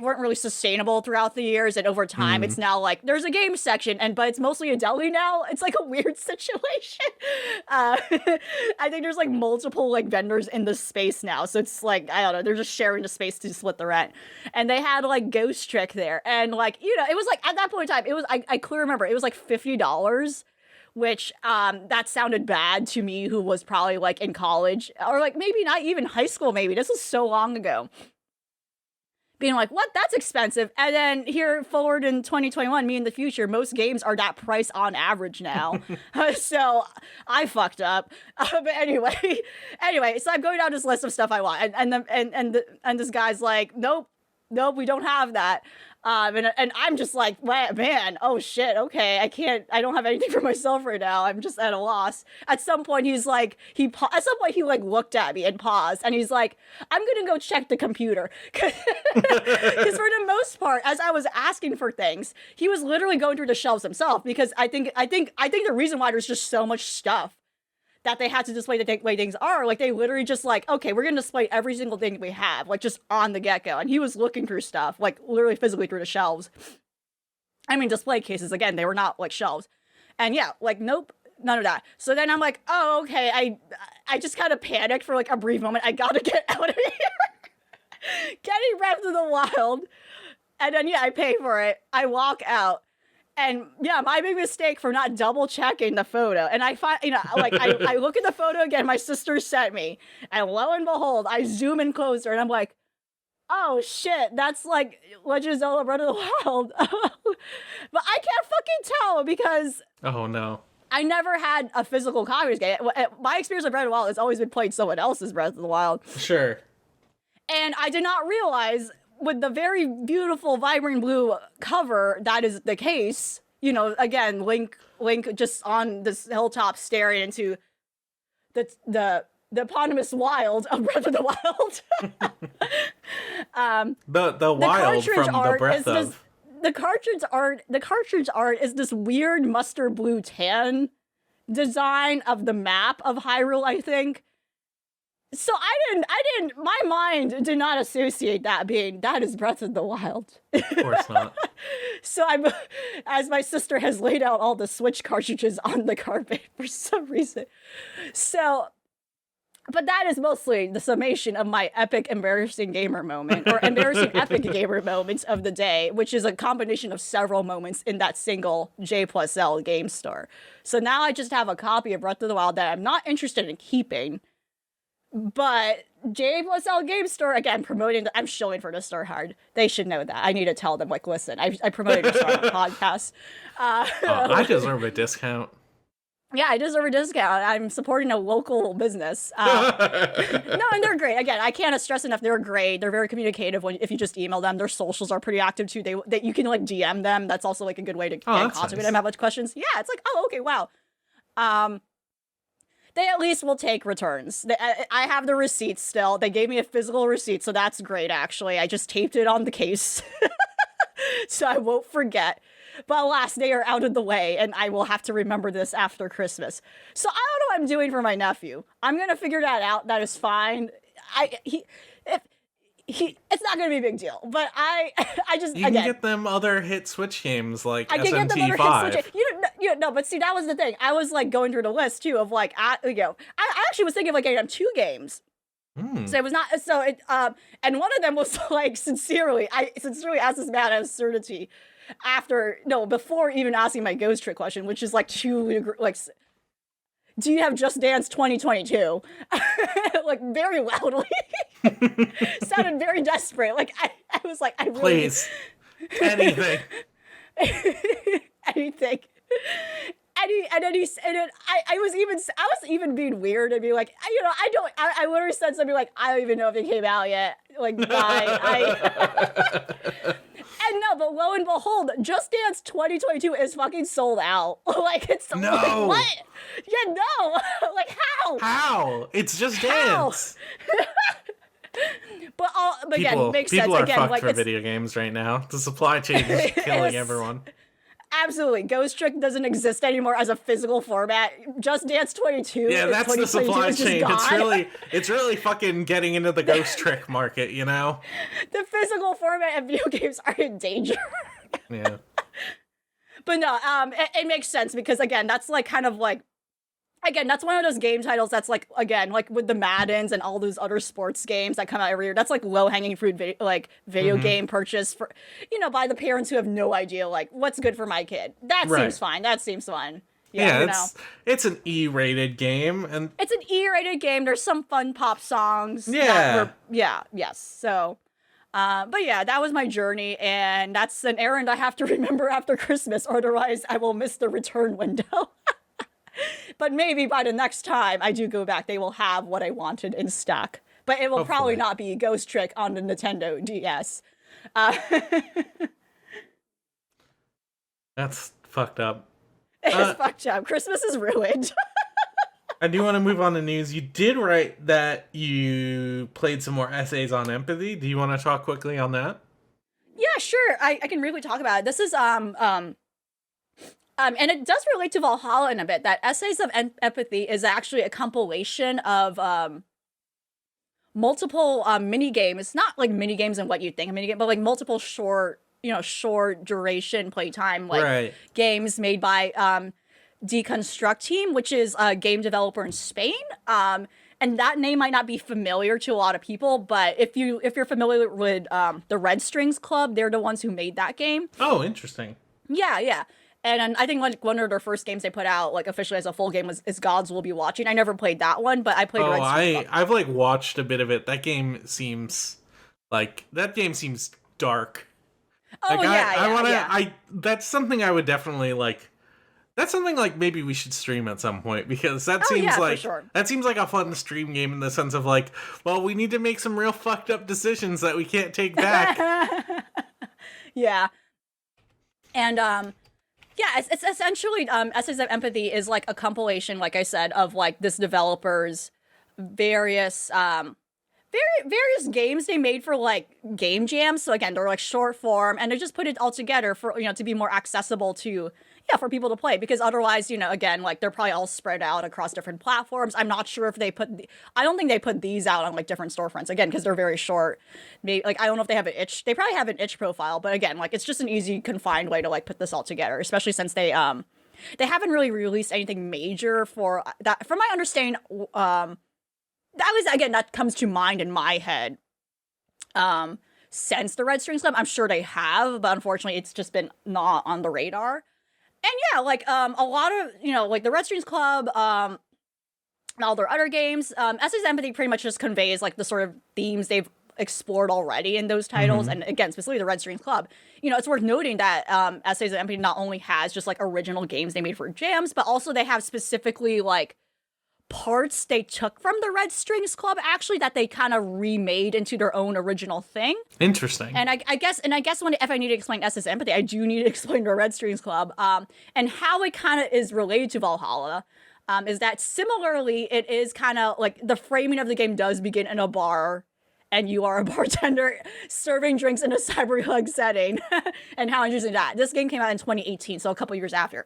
B: weren't really sustainable throughout the years, and over time it's now like there's a game section, but it's mostly a deli now. It's like a weird situation. I think there's like multiple like vendors in the space now, so it's like, I don't know, they're just sharing the space to split the rent. And they had like Ghost Trick there, and like, you know, it was like at that point in time, it was I clearly remember it was like $50. Which that sounded bad to me, who was probably like in college, or like maybe not even high school. Maybe this was so long ago. Being like, what? That's expensive. And then here forward in 2021, me in the future, most games are that price on average now. So I fucked up. But anyway, so I'm going down this list of stuff I want, and this guy's like, nope, we don't have that. And I'm just like, man, oh shit, okay, I don't have anything for myself right now. I'm just at a loss. At some point he like looked at me and paused, and he's like, I'm gonna go check the computer. Because for the most part, as I was asking for things, he was literally going through the shelves himself, because I think the reason why there's just so much stuff that they had to display the way things are, like they literally just like, okay, we're gonna display every single thing we have, like just on the get-go. And he was looking through stuff, like literally physically through the shelves. I mean, display cases, again, they were not like shelves. And yeah, like, nope, none of that. So then I'm like, oh, okay, I just kind of panicked for like a brief moment. I gotta get out of here. Getting Breath of the Wild. And then yeah, I pay for it. I walk out. And yeah, my big mistake for not double checking the photo. And I find, you know, like I look at the photo again, my sister sent me, and lo and behold, I zoom in closer, and I'm like, oh shit, that's like Legend of Zelda Breath of the Wild. But I can't fucking tell, because
A: oh no,
B: I never had a physical copy of this game. My experience with Breath of the Wild has always been playing someone else's Breath of the Wild.
A: Sure.
B: And I did not realize, with the very beautiful vibrant blue cover, that is the case. You know, again, Link just on this hilltop staring into the eponymous wild of Breath of the Wild.
A: The wild from the breath of.
B: The cartridge art is this weird mustard blue tan design of the map of Hyrule, I think. So my mind did not associate that is Breath of the Wild.
A: Of course not.
B: So as my sister has laid out all the Switch cartridges on the carpet for some reason. So, but that is mostly the summation of my epic embarrassing gamer moment, or embarrassing epic gamer moments of the day, which is a combination of several moments in that single J+L game store. So now I just have a copy of Breath of the Wild that I'm not interested in keeping. But J+L Game Store, again, promoting, I'm showing for the store hard. They should know that. I need to tell them, like, listen, I promoted your store on the podcast.
A: I deserve a discount.
B: Yeah, I deserve a discount. I'm supporting a local business. No, and they're great. Again, I can't stress enough, they're great. They're very communicative if you just email them. Their socials are pretty active, too. They you can, like, DM them. That's also, like, a good way to get in contact with them, have much questions. Yeah, it's like, oh, okay, wow. They at least will take returns. I have the receipts still. They gave me a physical receipt, so that's great, actually. I just taped it on the case, so I won't forget. But alas, they are out of the way, and I will have to remember this after Christmas. So I don't know what I'm doing for my nephew. I'm going to figure that out. That is fine. It's not going to be a big deal, but I just,
A: you can get them other hit Switch games like SMT5. I can get them other hit Switch
B: games. No, but see, that was the thing. I was like going through the list too of like, I actually was thinking of like getting them 2 games. So it was not, and one of them was like, I sincerely asked this man out of certainty before even asking my Ghost Trick question, which is like do you have Just Dance 2022? Like, very loudly. Sounded very desperate. Like, I was like, I really...
A: Please. Anything.
B: Anything. And then I was even being weird and be like, I literally said something like, I don't even know if it came out yet. Like, bye. And no, but lo and behold, Just Dance 2022 is fucking sold out. Like, it's
A: no.
B: Like, what? Yeah, no. Like, how?
A: How? It's Just Dance.
B: But again, it makes sense.
A: People are
B: again,
A: fucked
B: like,
A: for video games right now. The supply chain is killing everyone.
B: Absolutely. Ghost Trick doesn't exist anymore as a physical format. Just Dance 22.
A: Yeah, that's the supply chain. It's really fucking getting into the Ghost Trick market, you know?
B: The physical format of video games are in danger.
A: Yeah.
B: But no, it makes sense because, again, that's like kind of like, again, that's one of those game titles that's like, again, like with the Maddens and all those other sports games that come out every year. That's like low-hanging fruit, video game purchase for, by the parents who have no idea, like, what's good for my kid. That seems fine. That seems fun.
A: Yeah, it's an E-rated game, and
B: it's an E-rated game. There's some fun pop songs. Yes. So, but yeah, that was my journey, and that's an errand I have to remember after Christmas, otherwise I will miss the return window. But maybe by the next time I do go back, they will have what I wanted in stock. But it will probably not be Ghost Trick on the Nintendo DS.
A: That's fucked up.
B: It's fucked up. Christmas is ruined.
A: I do want to move on to news. You did write that you played some more essays on empathy. Do you want to talk quickly on that?
B: Yeah, sure. I can really talk about it. This is and it does relate to Valhalla in a bit. That Essays of Empathy is actually a compilation of multiple mini games. Not like mini games and what you think a mini game, but like multiple short duration playtime games made by Deconstruct Team, which is a game developer in Spain. And that name might not be familiar to a lot of people, but if you're familiar with the Red Strings Club, they're the ones who made that game.
A: Oh, interesting.
B: Yeah. And I think one of their first games they put out, like, officially as a full game is Gods Will Be Watching. I never played that one, but I played Red Strings Club.
A: I've like watched a bit of it. That game seems dark.
B: Oh,
A: like, that's something I would definitely like. That's something like maybe we should stream at some point, because that seems like a fun stream game in the sense of like, well, we need to make some real fucked up decisions that we can't take back.
B: Yeah. And it's essentially Essays of Empathy is like a compilation, like I said, of like this developer's various games they made for like game jams. So again, they're like short form, and they just put it all together for to be more accessible to for people to play, because otherwise, again, like they're probably all spread out across different platforms. I'm not sure if I don't think they put these out on like different storefronts, again, because they're very short. Maybe, like, I don't know if they have they probably have an itch profile, but again, like it's just an easy confined way to like put this all together, especially since they haven't really released anything major for that. From my understanding, that comes to mind in my head. Since the Red Strings Club, I'm sure they have, but unfortunately it's just been not on the radar. And yeah, like a lot of, like the Red Strings Club, all their other games, Essays of Empathy pretty much just conveys like the sort of themes they've explored already in those titles. And again, specifically the Red Strings Club, it's worth noting that Essays of Empathy not only has just like original games they made for jams, but also they have specifically like parts they took from the Red Strings Club, actually, that they kind of remade into their own original thing.
A: Interesting.
B: And I guess if I need to explain Essays of Empathy, I do need to explain the Red Strings Club, and how it kind of is related to Valhalla. Is that similarly, it is kind of like the framing of the game does begin in a bar, and you are a bartender serving drinks in a cyberpunk setting, and how interesting that. This game came out in 2018, so a couple years after.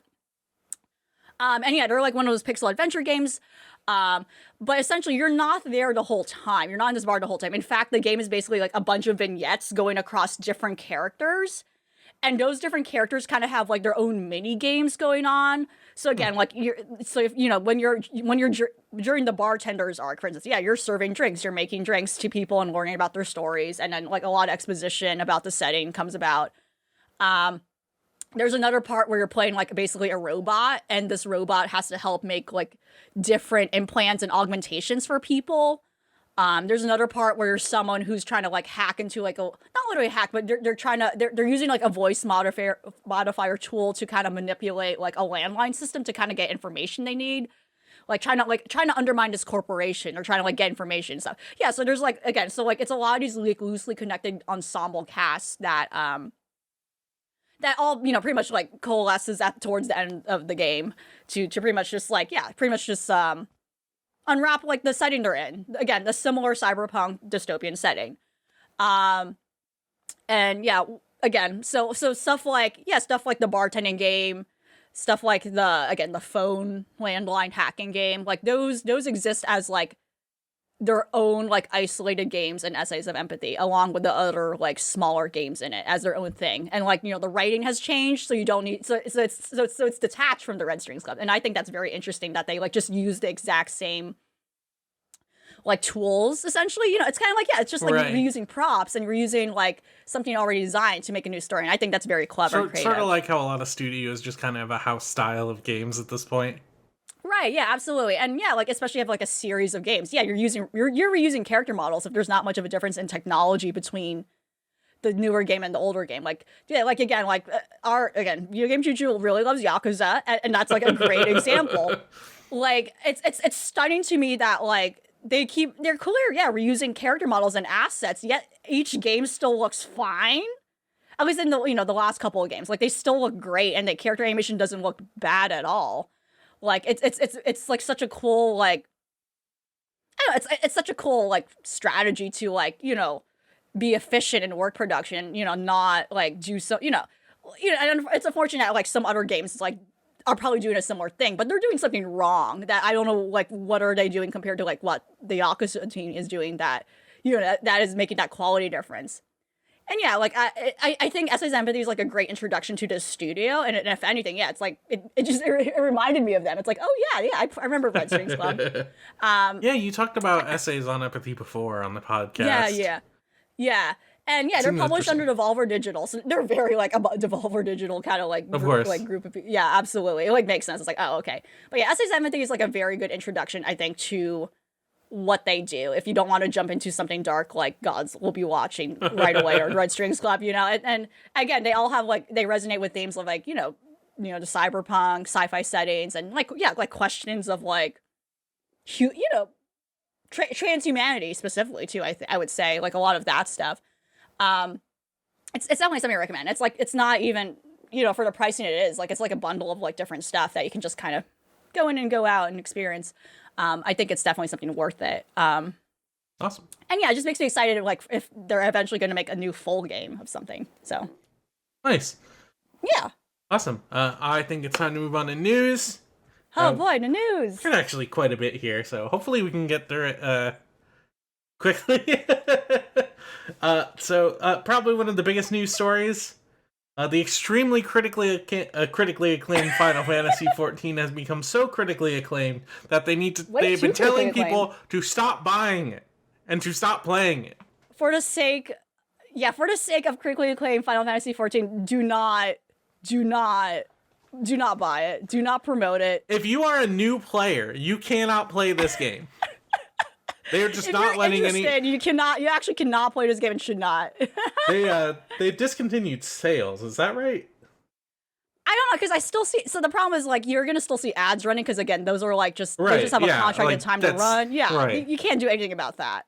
B: And yeah, they're like one of those pixel adventure games. But essentially you're not there the whole time. You're not in this bar the whole time. In fact, the game is basically like a bunch of vignettes going across different characters. And those different characters kind of have like their own mini games going on. So again, like when you're during the bartender's arc, for instance, yeah, you're serving drinks, you're making drinks to people and learning about their stories. And then like a lot of exposition about the setting comes about. There's another part where you're playing like basically a robot, and this robot has to help make like different implants and augmentations for people. There's another part where you're someone who's trying to like hack into like not literally hack, but they're using like a voice modifier tool to kind of manipulate like a landline system to kind of get information they need. Like trying to undermine this corporation or trying to like get information and stuff. Yeah, so there's like, again, so like it's a lot of these like loosely connected ensemble casts that all, pretty much like coalesces towards the end of the game to pretty much just like, unwrap like the setting they're in. Again, the similar cyberpunk dystopian setting. And yeah, again, so stuff like the bartending game, stuff like the phone landline hacking game, like those exist as like their own like isolated games and Essays of Empathy, along with the other like smaller games in it as their own thing. And like, the writing has changed, so you don't need so it's detached from the Red Strings Club. And I think that's very interesting that they like just use the exact same like tools essentially. It's kind of like, it's just like you're using props and you're using like something already designed to make a new story. And I think that's very clever and creative.
A: Sort of like how a lot of studios just kind of have a house style of games at this point.
B: Right, yeah, absolutely. And yeah, like especially have like a series of games. Yeah, you're reusing character models if there's not much of a difference in technology between the newer game and the older game. Like, yeah, like again, like Video Game Choo really loves Yakuza, and that's like a great example. Like it's stunning to me that like they're clear, reusing character models and assets, yet each game still looks fine. At least in the the last couple of games. Like they still look great, and the character animation doesn't look bad at all. Like it's like such a cool like, I don't know, it's such a cool like strategy to like be efficient in work production, not like do so and it's unfortunate that like some other games like are probably doing a similar thing, but they're doing something wrong that I don't know like what are they doing compared to like what the Yakuza team is doing that that is making that quality difference. And yeah, like I think Essays of Empathy is like a great introduction to this studio, and if anything, it's like it reminded me of them. It's like, oh yeah, I remember Red Strings Club.
A: Yeah, you talked about Essays on Empathy before on the podcast.
B: Yeah. And yeah, they're published under Devolver Digital, so they're very like a Devolver Digital kind of like group of people. Yeah, absolutely. It like makes sense. It's like, oh, okay. But yeah, Essays of Empathy is like a very good introduction, I think, to what they do. If you don't want to jump into something dark like Gods Will Be Watching right away or Red Strings Club, and again, they all have like, they resonate with themes of like, the cyberpunk, sci-fi settings, and like, like questions of like, transhumanity specifically too. I would say like a lot of that stuff. It's definitely something I recommend. It's like, it's not even, for the pricing it is, like, it's like a bundle of like different stuff that you can just kind of go in and go out and experience. I think it's definitely something worth it.
A: Awesome.
B: And yeah, it just makes me excited like if they're eventually going to make a new full game of something. So
A: nice.
B: Yeah.
A: Awesome. I think it's time to move on to news.
B: Oh boy, the news!
A: There's actually quite a bit here, so hopefully we can get through it quickly. Probably one of the biggest news stories. The extremely critically acclaimed Final Fantasy XIV has become so critically acclaimed that they've been telling people to stop buying it and to stop playing it.
B: For the sake of critically acclaimed Final Fantasy XIV, do not buy it. Do not promote it.
A: If you are a new player, you cannot play this game. They're just not letting any.
B: You actually cannot play this game and should not.
A: They discontinued sales. Is that right?
B: I don't know, because I still see. So the problem is, like, you're gonna still see ads running, because again, those are like just they just have a contract and time to run. Yeah, right. You can't do anything about that.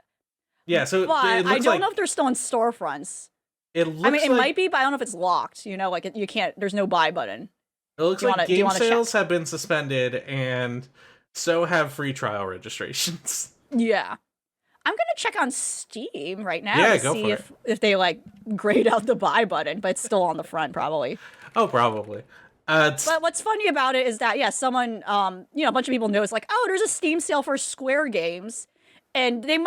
A: Yeah, so
B: but I don't know if they're still in storefronts.
A: It
B: might be, but I don't know if it's locked. You know, like you can't. There's no buy button.
A: It looks like game sales have been suspended, and so have free trial registrations.
B: Yeah. I'm going to check on Steam right now to see if they, like, grayed out the buy button, but it's still on the front, probably.
A: Oh, probably.
B: But what's funny about it is that, someone, a bunch of people noticed, like, oh, there's a Steam sale for Square games, and they were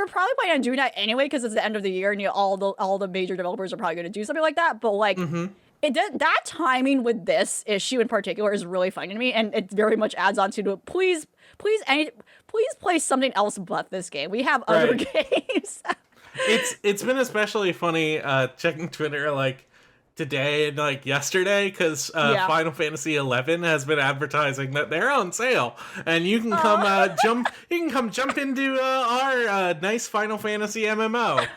B: probably planning on doing that anyway, because it's the end of the year, and all the major developers are probably going to do something like that, but, like... Mm-hmm. That timing with this issue in particular is really funny to me, and it very much adds on to it. Please play something else but this game. We have other games.
A: It's been especially funny checking Twitter like today and like yesterday, because Final Fantasy XI has been advertising that they're on sale, and you can come jump into our nice Final Fantasy MMO.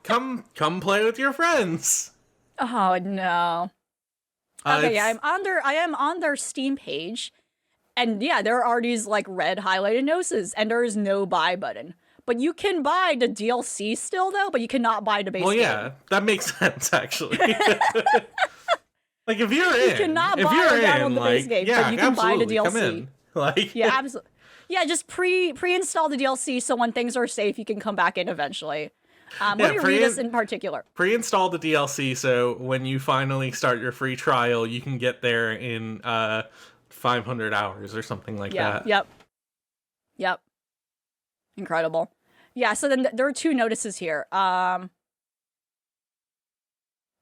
A: Come play with your friends.
B: Oh no. Okay, I am on their Steam page, and there are these like red highlighted notices, and there is no buy button. But you can buy the DLC still though, but you cannot buy the base game.
A: Well, yeah, that makes sense actually. Like if you're in,
B: you cannot download the base game, but you can buy the DLC.
A: Come in. Like
B: absolutely. Yeah, just pre-install the DLC so when things are safe, you can come back in eventually. Let me read this in particular.
A: Pre-install the DLC so when you finally start your free trial, you can get there in 500 hours or something like that.
B: Yep. Incredible. Yeah, so then there are two notices here. Oh,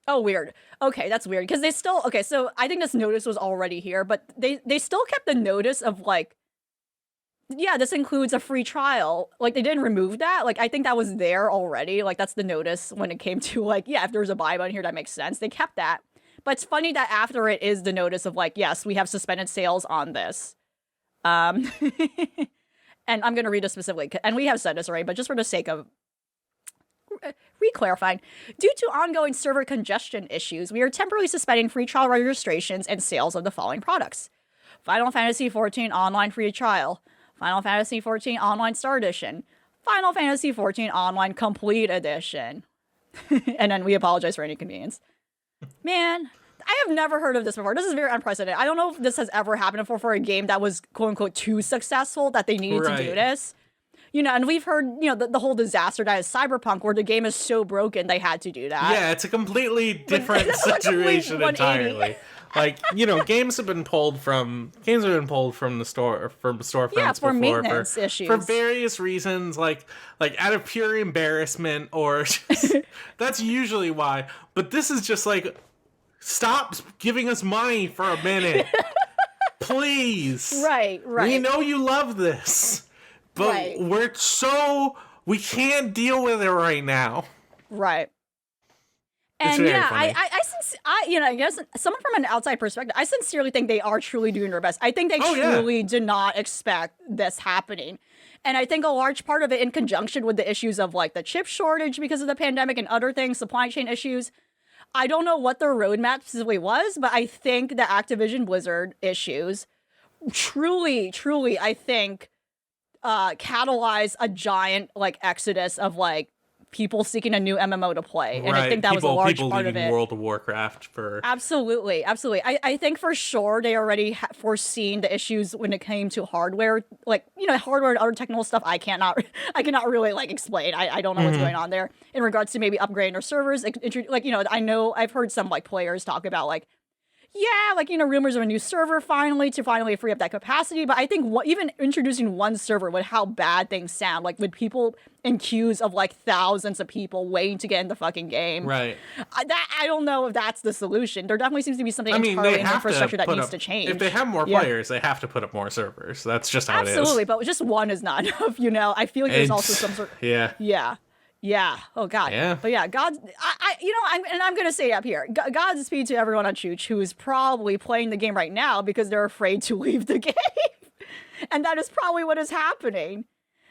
B: weird. Okay, that's weird. Because they still... Okay, so I think this notice was already here, but they still kept the notice of, like... Yeah, this includes a free trial. Like, they didn't remove that. Like, I think that was there already. Like, that's the notice when it came to, like, if there's a buy button here, that makes sense. They kept that. But it's funny that after it is the notice of, like, yes, we have suspended sales on this. And I'm going to read this specifically. And we have said this already, but just for the sake of re-clarifying. Due to ongoing server congestion issues, we are temporarily suspending free trial registrations and sales of the following products. Final Fantasy XIV Online Free Trial. Final Fantasy XIV Online Star Edition, Final Fantasy XIV Online Complete Edition. And then we apologize for any inconvenience. Man, I have never heard of this before. This is very unprecedented. I don't know if this has ever happened before for a game that was quote-unquote too successful that they needed to do this. And we've heard, the whole disaster that is Cyberpunk, where the game is so broken they had to do that.
A: Yeah, it's a completely different situation entirely. Like, games have been pulled from the storefronts
B: for
A: before
B: maintenance issues.
A: For various reasons, like out of pure embarrassment, or just, that's usually why. But this is just like, stop giving us money for a minute, please.
B: Right.
A: We know you love this, but we can't deal with it right now.
B: Right. And I guess someone from an outside perspective, I sincerely think they are truly doing their best. I think they truly did not expect this happening. And I think a large part of it, in conjunction with the issues of like the chip shortage because of the pandemic and other things, supply chain issues, I don't know what their roadmap specifically was, but I think the Activision Blizzard issues truly, I think, catalyzed a giant like exodus of like people seeking a new MMO to play. And I think that was a large part of it.
A: World of Warcraft for...
B: Absolutely. I think for sure they already foreseen the issues when it came to hardware. Like, hardware and other technical stuff I cannot really, like, explain. I don't know what's going on there in regards to maybe upgrading their servers. Like, I know I've heard some, like, players talk about, like, yeah, like, rumors of a new server finally free up that capacity. But I think even introducing one server with how bad things sound, like with people in queues of like thousands of people waiting to get in the fucking game.
A: Right.
B: I don't know if that's the solution. There definitely seems to be something entirely in the infrastructure that needs to change.
A: If they have more players, they have to put up more servers. That's just how it is.
B: Absolutely, but just one is not enough, I feel like there's also some sort of... Yeah. Oh God.
A: Yeah.
B: But yeah, I'm gonna say up here, Godspeed to everyone on Choo who is probably playing the game right now because they're afraid to leave the game, and that is probably what is happening.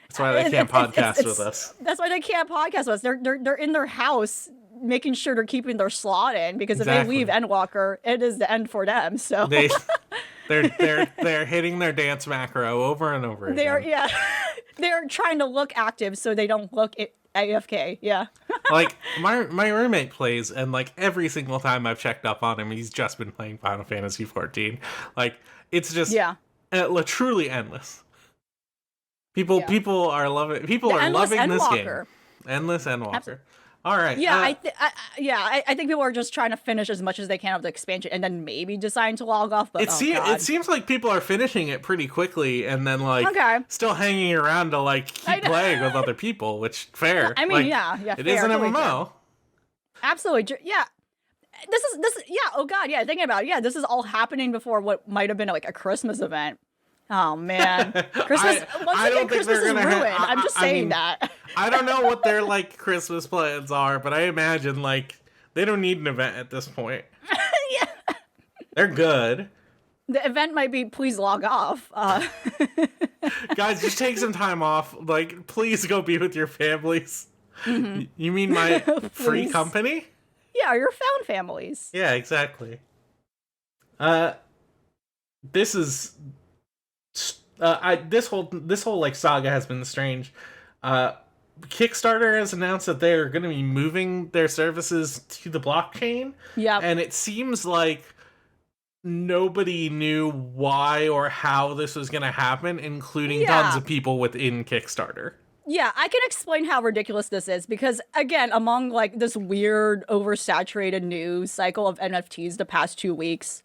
A: That's why they can't podcast with us.
B: That's why they can't podcast with us. They're in their house making sure they're keeping their slot in, because if they leave Endwalker, it is the end for them. So
A: they're hitting their dance macro over and over again.
B: They're trying to look active so they don't look AFK. Yeah.
A: Like my roommate plays, and like every single time I've checked up on him, he's just been playing Final Fantasy XIV. Like it's just truly endless. People are loving this game. Endless Endwalker. Absolutely. All right.
B: Yeah, I think people are just trying to finish as much as they can of the expansion, and then maybe deciding to log off. But
A: it seems like people are finishing it pretty quickly, and then still hanging around to like keep playing with other people. Which fair.
B: I mean,
A: it is an MMO.
B: Absolutely. Yeah. This. Yeah. Oh God. Yeah. Thinking about it. Yeah. This is all happening before what might have been like a Christmas event. Oh man, Christmas. Christmas is ruined. I'm just saying that.
A: I don't know what their like Christmas plans are, but I imagine like they don't need an event at this point.
B: Yeah,
A: they're good.
B: The event might be please log off.
A: Guys, just take some time off. Like, please go be with your families. Mm-hmm. You mean my free company?
B: Yeah, your found families.
A: Yeah, exactly. This is. This whole like saga has been strange. Kickstarter has announced that they're going to be moving their services to the blockchain.
B: Yeah,
A: and it seems like nobody knew why or how this was going to happen, including tons of people within Kickstarter.
B: Yeah, I can explain how ridiculous this is because, again, among like this weird oversaturated news cycle of NFTs the past 2 weeks,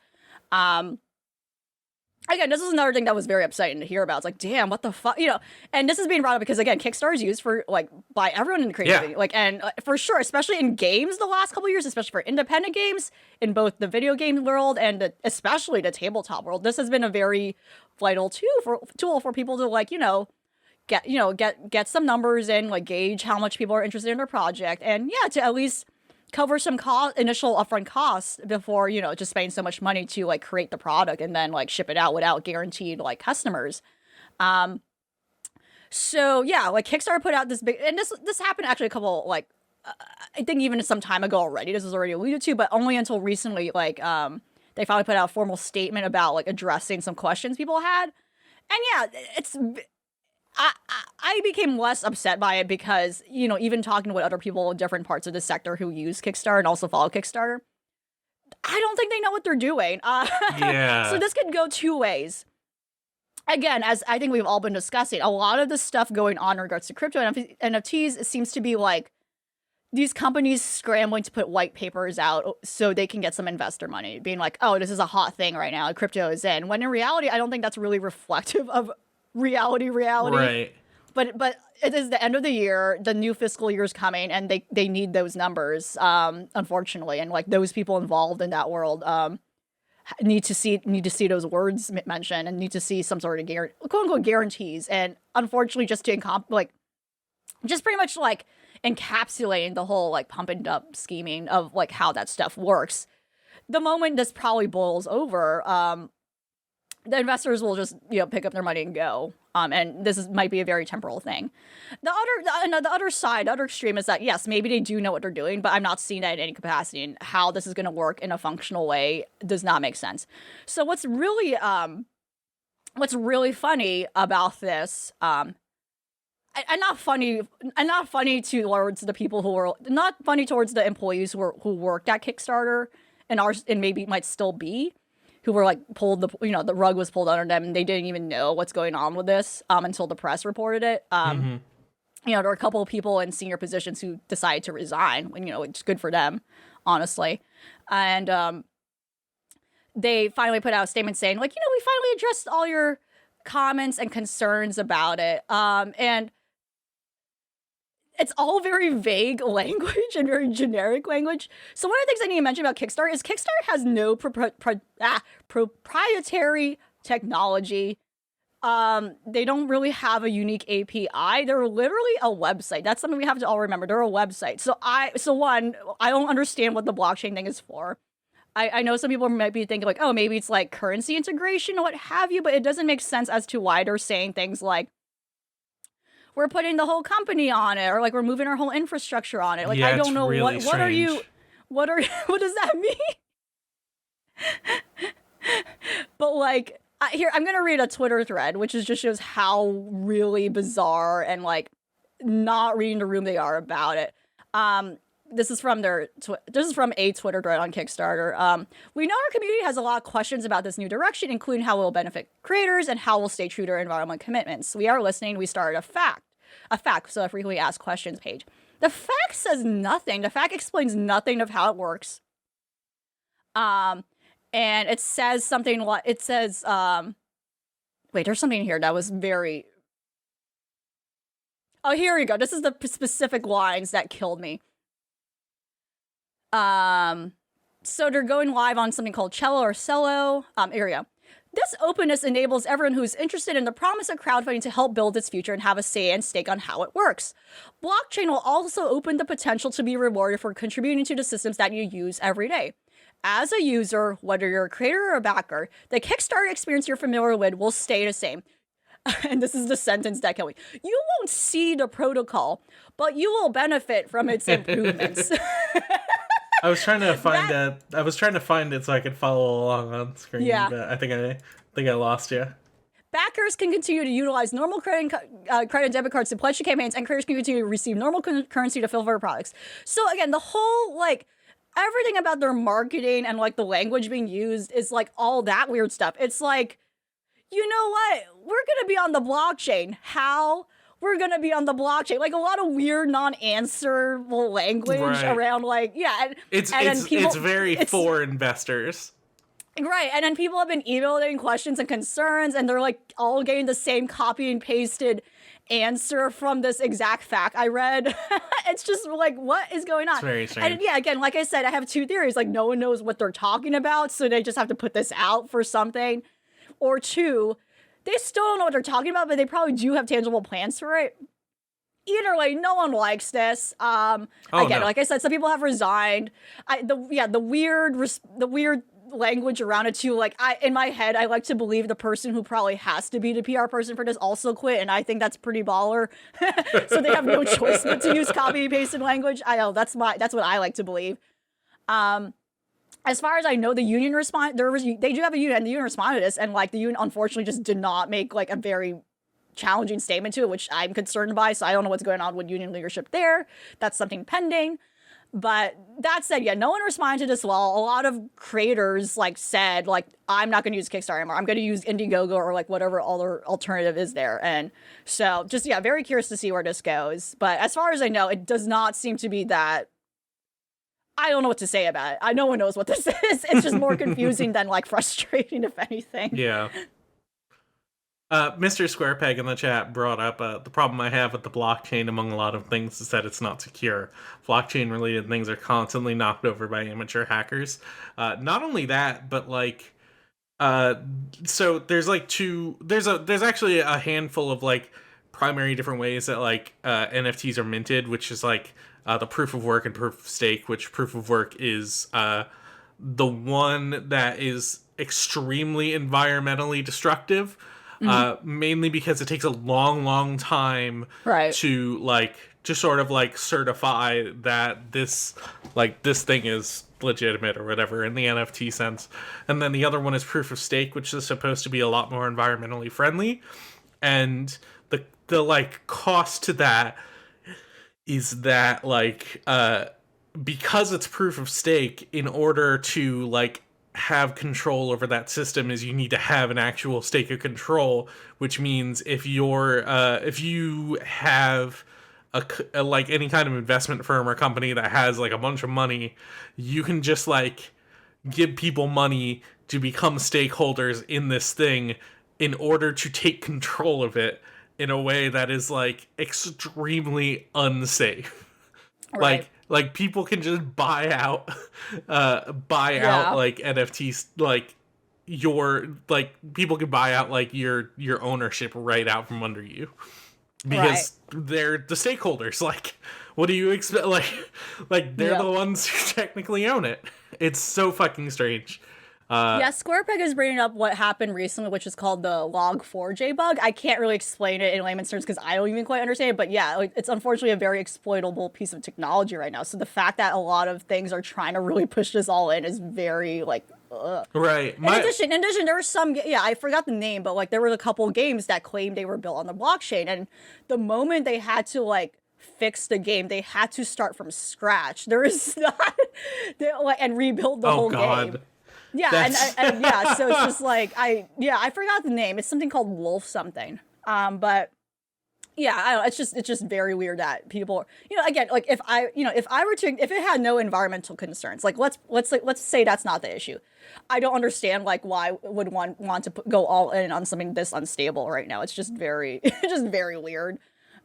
B: again, this is another thing that was very upsetting to hear about. It's like, damn, what the fuck, and this is being brought up because, again, Kickstarter is used for, like, by everyone in the creativity. Like, and for sure, especially in games the last couple of years, especially for independent games, in both the video game world and especially the tabletop world, this has been a very vital tool for people to, like, get some numbers and, like, gauge how much people are interested in their project. And, to at least cover some initial upfront costs before, just spending so much money to like create the product and then like ship it out without guaranteed like customers. So yeah, like Kickstarter put out this big, and this happened actually a couple, like, I think even some time ago already, this was already alluded to, but only until recently, like, they finally put out a formal statement about like addressing some questions people had. And yeah, I became less upset by it because, even talking with other people in different parts of the sector who use Kickstarter and also follow Kickstarter, I don't think they know what they're doing. So this could go two ways. Again, as I think we've all been discussing, a lot of the stuff going on in regards to crypto and NFTs, it seems to be like these companies scrambling to put white papers out so they can get some investor money, being like, oh, this is a hot thing right now, crypto is in. When in reality, I don't think that's really reflective of reality.
A: Right.
B: But it is the end of the year, the new fiscal year is coming, and they need those numbers, unfortunately, and like those people involved in that world need to see those words mentioned and need to see some sort of quote unquote guarantees. And unfortunately, just to just pretty much like encapsulating the whole like pump and dump scheming of like how that stuff works. The moment this probably boils over, the investors will just, pick up their money and go. And this might be a very temporal thing. The other extreme is that, yes, maybe they do know what they're doing, but I'm not seeing that in any capacity, and how this is going to work in a functional way does not make sense. So what's really funny about this, and not funny towards the people who were not funny towards the employees who worked at Kickstarter and maybe might still be, who were like pulled the rug was pulled under them and they didn't even know what's going on with this until the press reported it. There were a couple of people in senior positions who decided to resign, and it's good for them, honestly. And they finally put out a statement saying, like, we finally addressed all your comments and concerns about it. And it's all very vague language and very generic language. So one of the things I need to mention about Kickstarter is Kickstarter has no proprietary technology. They don't really have a unique API. They're literally a website. That's something we have to all remember. They're a website. So I don't understand what the blockchain thing is for. I know some people might be thinking like, oh, maybe it's like currency integration or what have you, but it doesn't make sense as to why they're saying things like, we're putting the whole company on it, or like we're moving our whole infrastructure on it. Like, I don't know
A: really
B: what are you, what does that mean? But like, here, I'm going to read a Twitter thread, which just shows how really bizarre and like not reading the room they are about it. This is from a Twitter thread on Kickstarter. We know our community has a lot of questions about this new direction, including how it will benefit creators and how we'll stay true to our environmental commitments. We are listening. We started a fact, so a frequently asked questions page. The fact says nothing. The fact explains nothing of how it works. And it says something like, there's something here that was very, oh, here we go. This is the specific lines that killed me. So they're going live on something called Cello or Cello. Here we go. This openness enables everyone who's interested in the promise of crowdfunding to help build its future and have a say and stake on how it works. Blockchain will also open the potential to be rewarded for contributing to the systems that you use every day. As a user, whether you're a creator or a backer, the Kickstarter experience you're familiar with will stay the same. And this is the sentence that killed me. You won't see the protocol, but you will benefit from its improvements.
A: I was trying to find it so I could follow along on screen. Yeah. But I think I lost you.
B: Backers can continue to utilize normal credit and debit cards to pledge to campaigns, and creators can continue to receive normal currency to fill for products. So again, the whole like everything about their marketing and like the language being used is like all that weird stuff. It's like, you know what? We're gonna be on the blockchain. How? We're going to be on the blockchain. Like a lot of weird non-answerable language around like, yeah.
A: It's very for investors.
B: Right. And then people have been emailing questions and concerns and they're like all getting the same copy and pasted answer from this exact fact I read. It's just like, what is going on?
A: It's very strange.
B: And yeah, again, like I said, I have two theories. Like no one knows what they're talking about. So they just have to put this out for something. Or two, they still don't know what they're talking about, but they probably do have tangible plans for it. Either way, no one likes this. Like I said, some people have resigned. The weird language around it too. Like in my head, I like to believe the person who probably has to be the PR person for this also quit, and I think that's pretty baller. So they have no choice but to use copy and pasted language. I know that's what I like to believe. As far as I know, the union they do have a union, and the union responded to this, and like the union unfortunately just did not make like a very challenging statement to it, which I'm concerned by. So I don't know what's going on with union leadership there. That's something pending. But that said, yeah, no one responded to this well. A lot of creators like said, like, I'm not going to use Kickstarter anymore. I'm going to use Indiegogo or like whatever other alternative is there. And so just, yeah, very curious to see where this goes. But as far as I know, it does not seem to be that. I don't know what to say about it. No one knows what this is. It's just more confusing than like frustrating, if anything.
A: Yeah. Mr. Squarepeg in the chat brought up the problem I have with the blockchain, among a lot of things, is that it's not secure. Blockchain-related things are constantly knocked over by amateur hackers. Not only that, but like, so there's like there's actually a handful of like primary different ways that like NFTs are minted, which is like the proof of work and proof of stake, which proof of work is the one that is extremely environmentally destructive. Mainly because it takes a long time to like just sort of like certify that this thing is legitimate or whatever in the NFT sense. And then the other one is proof of stake, which is supposed to be a lot more environmentally friendly. And the like cost to that is that like because it's proof of stake, in order to like have control over that system is you need to have an actual stake of control, which means if you have a like any kind of investment firm or company that has like a bunch of money, you can just like give people money to become stakeholders in this thing in order to take control of it in a way that is like extremely unsafe.
B: Right.
A: Like people can just buy out out like NFTs, like your like people can buy out like your ownership right out from under you because they're the stakeholders. Like, what do you expect? Like they're the ones who technically own it. It's so fucking strange.
B: Squarepeg is bringing up what happened recently, which is called the Log4j bug. I can't really explain it in layman's terms because I don't even quite understand it, but yeah, like, it's unfortunately a very exploitable piece of technology right now. So the fact that a lot of things are trying to really push this all in is very, like, ugh.
A: Right.
B: In addition, there were some, I forgot the name, but like there were a couple games that claimed they were built on the blockchain, and the moment they had to like fix the game, they had to start from scratch. There is not, and rebuild the whole game. Yeah, and yeah, so it's just like I forgot the name. It's something called Wolf something. But yeah, I don't know, it's just very weird that people, again, like if it had no environmental concerns, like let's say that's not the issue. I don't understand like why would one want to go all in on something this unstable right now. It's just very weird.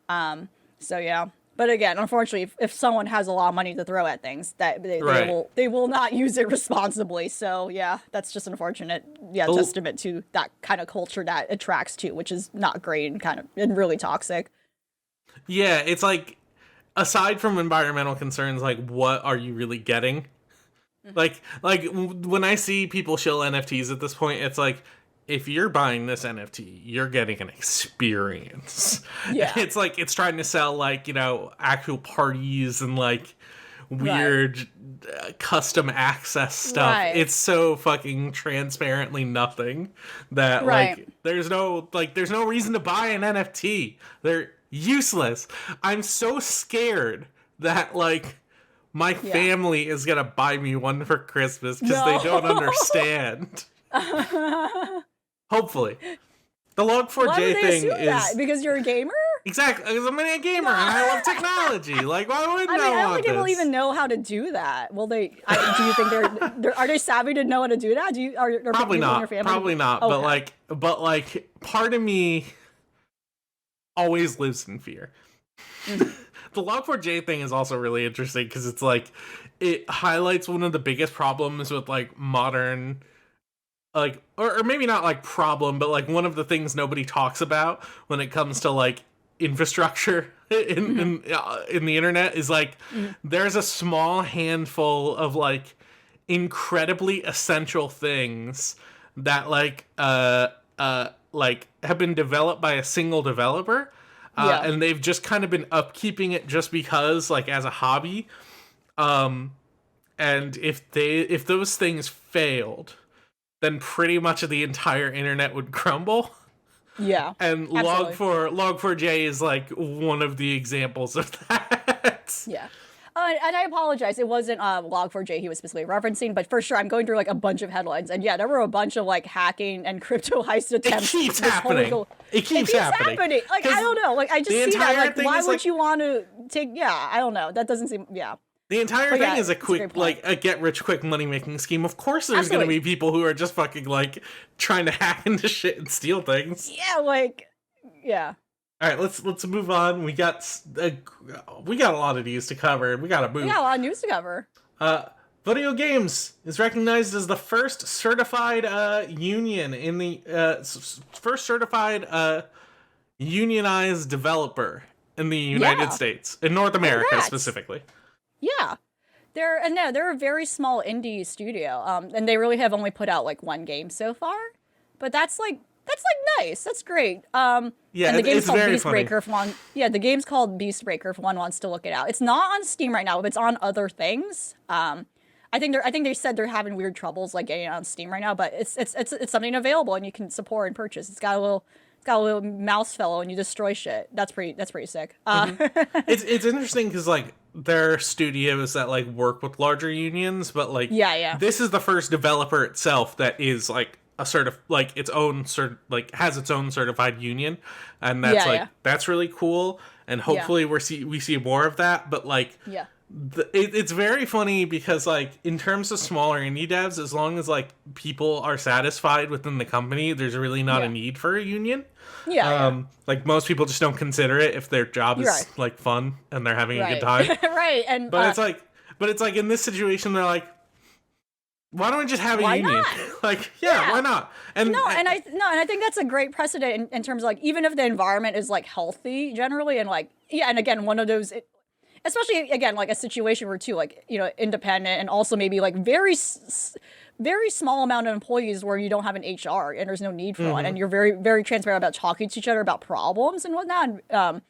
B: So yeah. But again, unfortunately, if someone has a lot of money to throw at things, that they will not use it responsibly. So yeah, that's just unfortunate. Yeah, testament to that kind of culture that attracts to, which is not great and really toxic.
A: Yeah, it's like, aside from environmental concerns, like what are you really getting? Like when I see people shill NFTs at this point, it's like, if you're buying this NFT, you're getting an experience. Yeah. It's like, it's trying to sell like, actual parties and like weird custom access stuff. Right. It's so fucking transparently nothing that like, there's no reason to buy an NFT. They're useless. I'm so scared that like my family is going to buy me one for Christmas because they don't understand. Hopefully. The Log4j thing is...
B: that? Because you're a gamer?
A: Exactly, because I'm a gamer and I love technology. Like, why would I
B: don't think people even know how to do that. Well, do you think are they savvy to know how to do that? Are
A: probably not. In your family? Probably not. Okay. But like, part of me always lives in fear. The Log4j thing is also really interesting because it's like, it highlights one of the biggest problems with like modern... like, or maybe not like problem, but like one of the things nobody talks about when it comes to like infrastructure in the internet is like, there's a small handful of like incredibly essential things that like have been developed by a single developer, and they've just kind of been upkeeping it just because, like, as a hobby, and if those things failed, then pretty much the entire internet would crumble.
B: Yeah.
A: And Log4j is like one of the examples of that.
B: Yeah. And I apologize, it wasn't Log4j he was specifically referencing, but for sure I'm going through like a bunch of headlines, and yeah, there were a bunch of like hacking and crypto heist attempts.
A: It keeps happening. It keeps happening.
B: Like, I don't know. Like, I just see that. Like, why would you want to take? Yeah, I don't know. That doesn't seem. Yeah.
A: The entire thing is a quick, like, a get-rich-quick money-making scheme. Of course there's going to be people who are just fucking, like, trying to hack into shit and steal things.
B: Yeah, like, yeah.
A: All right, let's move on. We got a lot of news to cover. We got to move.
B: We got a lot of news to cover.
A: Vodeo Games is recognized as the first certified union in the first certified unionized developer in the United States, in North America specifically.
B: Yeah, they're a very small indie studio, and they really have only put out like one game so far, but that's nice. That's great. And the game's called Beastbreaker. The game's called Beastbreaker. If one wants to look it out, it's not on Steam right now, but it's on other things. I think they said they're having weird troubles like getting it on Steam right now, but it's something available and you can support and purchase. It's got a little got a little mouse fellow and you destroy shit. That's pretty sick.
A: It's interesting because like there are studios that like work with larger unions, but like this is the first developer itself that is like a like its own like has its own certified union, and that's that's really cool. And hopefully we see more of that. But like it's very funny because like in terms of smaller indie devs, as long as like people are satisfied within the company, there's really not a need for a union. Like most people just don't consider it if their job is like fun and they're having a good time.
B: And
A: but it's like in this situation they're like, why don't we just have a union? Like, why not? And
B: I think that's a great precedent in terms of like, even if the environment is like healthy generally, and like, and again, one of those, especially again, like a situation where too, like, you know, independent and also maybe like very small amount of employees where you don't have an HR and there's no need for one. And you're very, very transparent about talking to each other about problems and whatnot.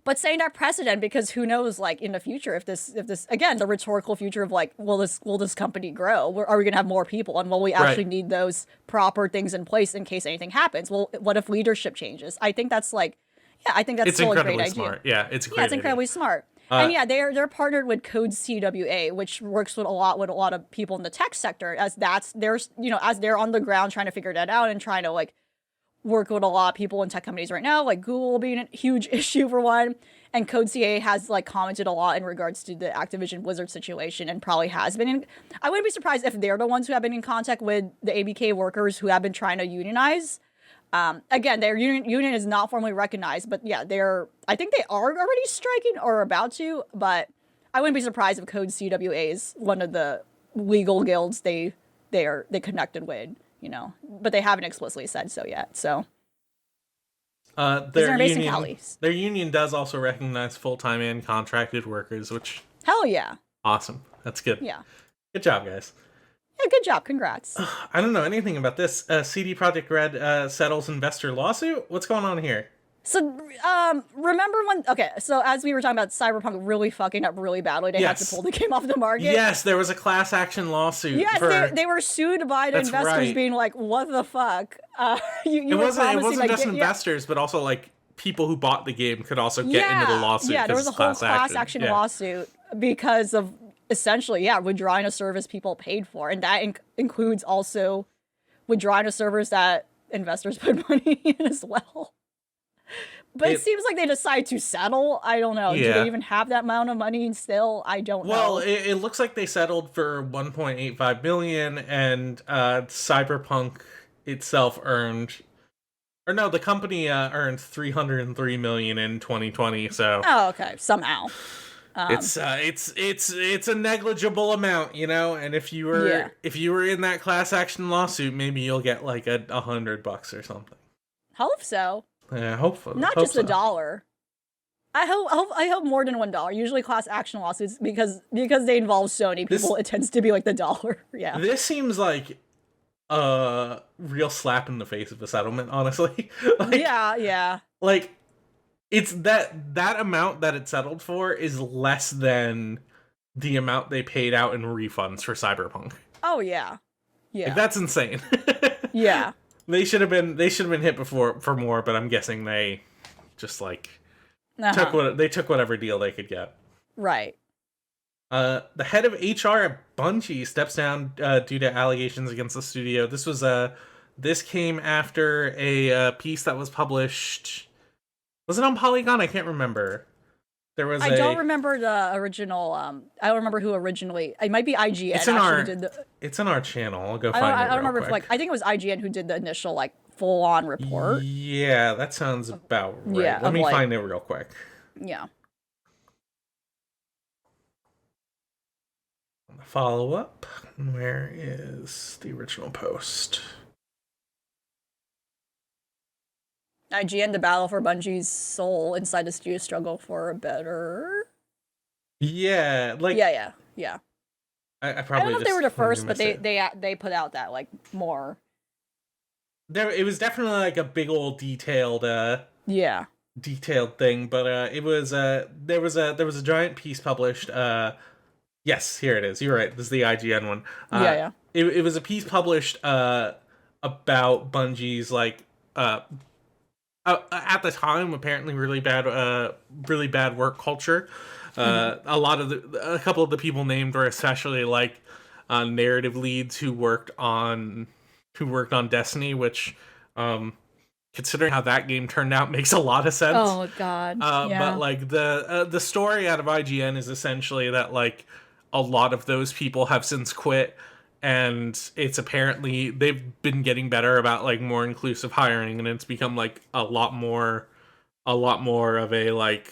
B: But saying that precedent, because who knows, like in the future, if this again, the rhetorical future of like, will this company grow? Are we going to have more people? And will we actually need those proper things in place in case anything happens? Well, what if leadership changes? I think that's like, I think that's still a great idea.
A: Yeah, it's a great
B: it's incredibly smart. And they're partnered with Code CWA, which works with a lot of people in the tech sector, as they're on the ground trying to figure that out and trying to like work with a lot of people in tech companies right now, like Google being a huge issue for one. And Code CA has like commented a lot in regards to the Activision Blizzard situation, and probably has been I wouldn't be surprised if they're the ones who have been in contact with the ABK workers who have been trying to unionize. Again, their union is not formally recognized, but I think they are already striking or about to, but I wouldn't be surprised if Code CWA is one of the legal guilds they connected with. You know, but they haven't explicitly said so yet. So,
A: their union does also recognize full-time and contracted workers, which awesome. That's good.
B: Yeah,
A: good job, guys.
B: Yeah, good job. Congrats.
A: I don't know anything about this. CD Projekt Red settles investor lawsuit. What's going on here?
B: So, remember when? Okay, so as we were talking about Cyberpunk really fucking up really badly, they had to pull the game off the market.
A: Yes, there was a class action lawsuit.
B: Yes, they were sued by the investors, being like, "What the fuck?" It
A: wasn't just investors, but also like people who bought the game could also get into the lawsuit.
B: Yeah, there was a whole class action lawsuit because of essentially, withdrawing a service people paid for, and that includes also withdrawing a service that investors put money in as well. But it seems like they decide to settle. I don't know. Do they even have that amount of money still? I don't know.
A: Well, it looks like they settled for $1.85 billion, and Cyberpunk itself earned, or no, the company earned $303 million in 2020. So
B: okay, somehow.
A: It's a negligible amount, you know. And if you were in that class action lawsuit, maybe you'll get like $100 or something.
B: Hope so.
A: Yeah, hopefully.
B: Not just $1. I hope more than $1. Usually class action lawsuits, because they involve Sony people, it tends to be like the dollar. Yeah.
A: This seems like a real slap in the face of a settlement, honestly. Like it's that amount that it settled for is less than the amount they paid out in refunds for Cyberpunk.
B: Oh yeah. Yeah.
A: Like, that's insane.
B: Yeah.
A: They should have been hit before for more, but I'm guessing they just like took whatever deal they could get.
B: Right.
A: The head of HR at Bungie steps down due to allegations against the studio. This came after a piece that was published. Was it on Polygon? I can't remember. I don't
B: remember the original. I don't remember who originally. It might be IGN.
A: It's in our channel. I'll go find it.
B: I don't remember if I think it was IGN who did the initial like full on report.
A: Yeah, that sounds about right. Yeah, let me find it real quick.
B: Yeah.
A: Follow up. Where is the original post?
B: IGN, the battle for Bungie's soul inside the studio struggle for a better.
A: Yeah, like
B: yeah.
A: I
B: don't know if they were the first, but they put out that like more.
A: It was definitely like a big old detailed detailed thing, but there was a giant piece published. Yes, here it is. You're right. This is the IGN one. It was a piece published about Bungie's like at the time, apparently really bad work culture. A couple of the people named were especially like narrative leads who worked on Destiny, which, considering how that game turned out, makes a lot of sense.
B: Oh God, yeah.
A: But like the story out of IGN is essentially that like a lot of those people have since quit, and it's apparently they've been getting better about like more inclusive hiring, and it's become like a lot more of a like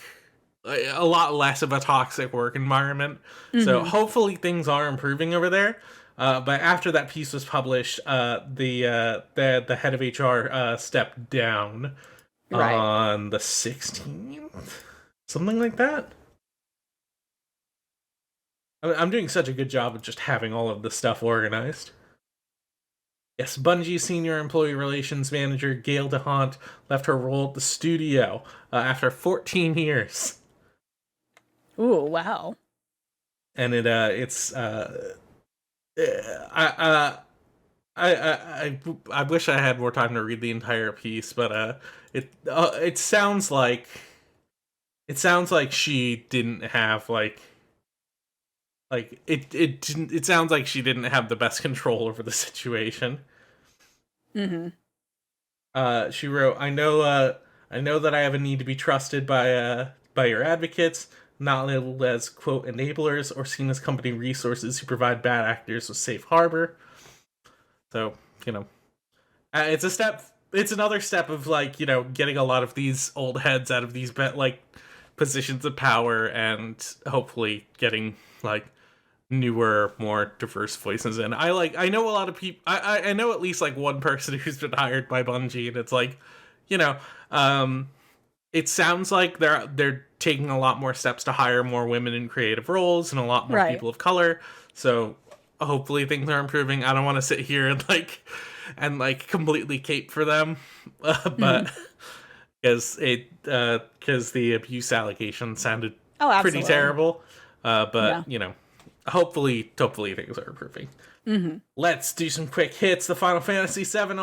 A: a lot less of a toxic work environment. So hopefully things are improving over there. But after that piece was published, the head of HR stepped down on the 16th, something like that. I'm doing such a good job of just having all of the stuff organized. Yes, Bungie senior employee relations manager Gail DeHont left her role at the studio after 14 years.
B: Ooh, wow.
A: And I wish I had more time to read the entire piece, but it sounds like she didn't have it sounds like she didn't have the best control over the situation. She wrote, I know that I have a need to be trusted by your advocates, not labeled as, quote, enablers or seen as company resources who provide bad actors with safe harbor. So, it's another step of, like, getting a lot of these old heads out of these, like, positions of power and hopefully getting, like, newer, more diverse voices in. I know a lot of people, I know at least, like, one person who's been hired by Bungie, and it's like, it sounds like they're taking a lot more steps to hire more women in creative roles and a lot more people of color. So hopefully things are improving. I don't want to sit here and completely cape for them, but because the abuse allegation sounded pretty terrible. But hopefully things are improving. Let's do some quick hits. The Final Fantasy VII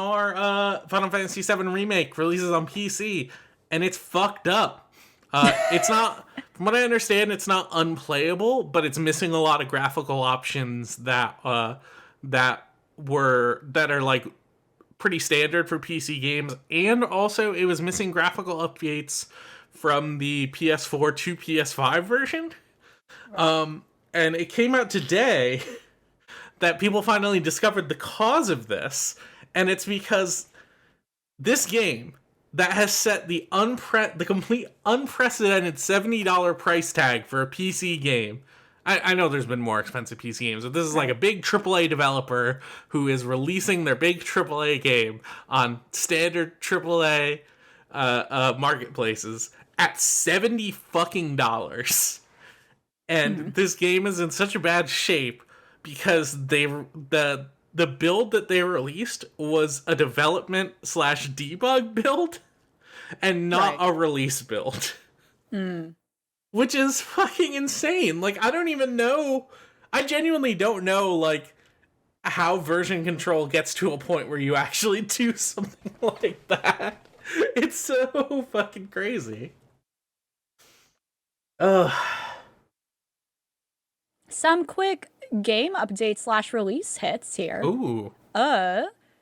A: Remake releases on PC, and it's fucked up. It's not, from what I understand, it's not unplayable, but it's missing a lot of graphical options that are like pretty standard for PC games, and also it was missing graphical updates from the PS4 to PS5 version. And it came out today that people finally discovered the cause of this, and it's because this game that has set the complete unprecedented $70 price tag for a PC game. I know there's been more expensive PC games, but this is like a big AAA developer who is releasing their big AAA game on standard AAA marketplaces at $70 fucking dollars. And this game is in such a bad shape because the build that they released was a development / debug build and not a release build. Which is fucking insane. Like, I genuinely don't know, like, how version control gets to a point where you actually do something like that. It's so fucking crazy. Ugh.
B: Some quick game update / release hits here.
A: Ooh.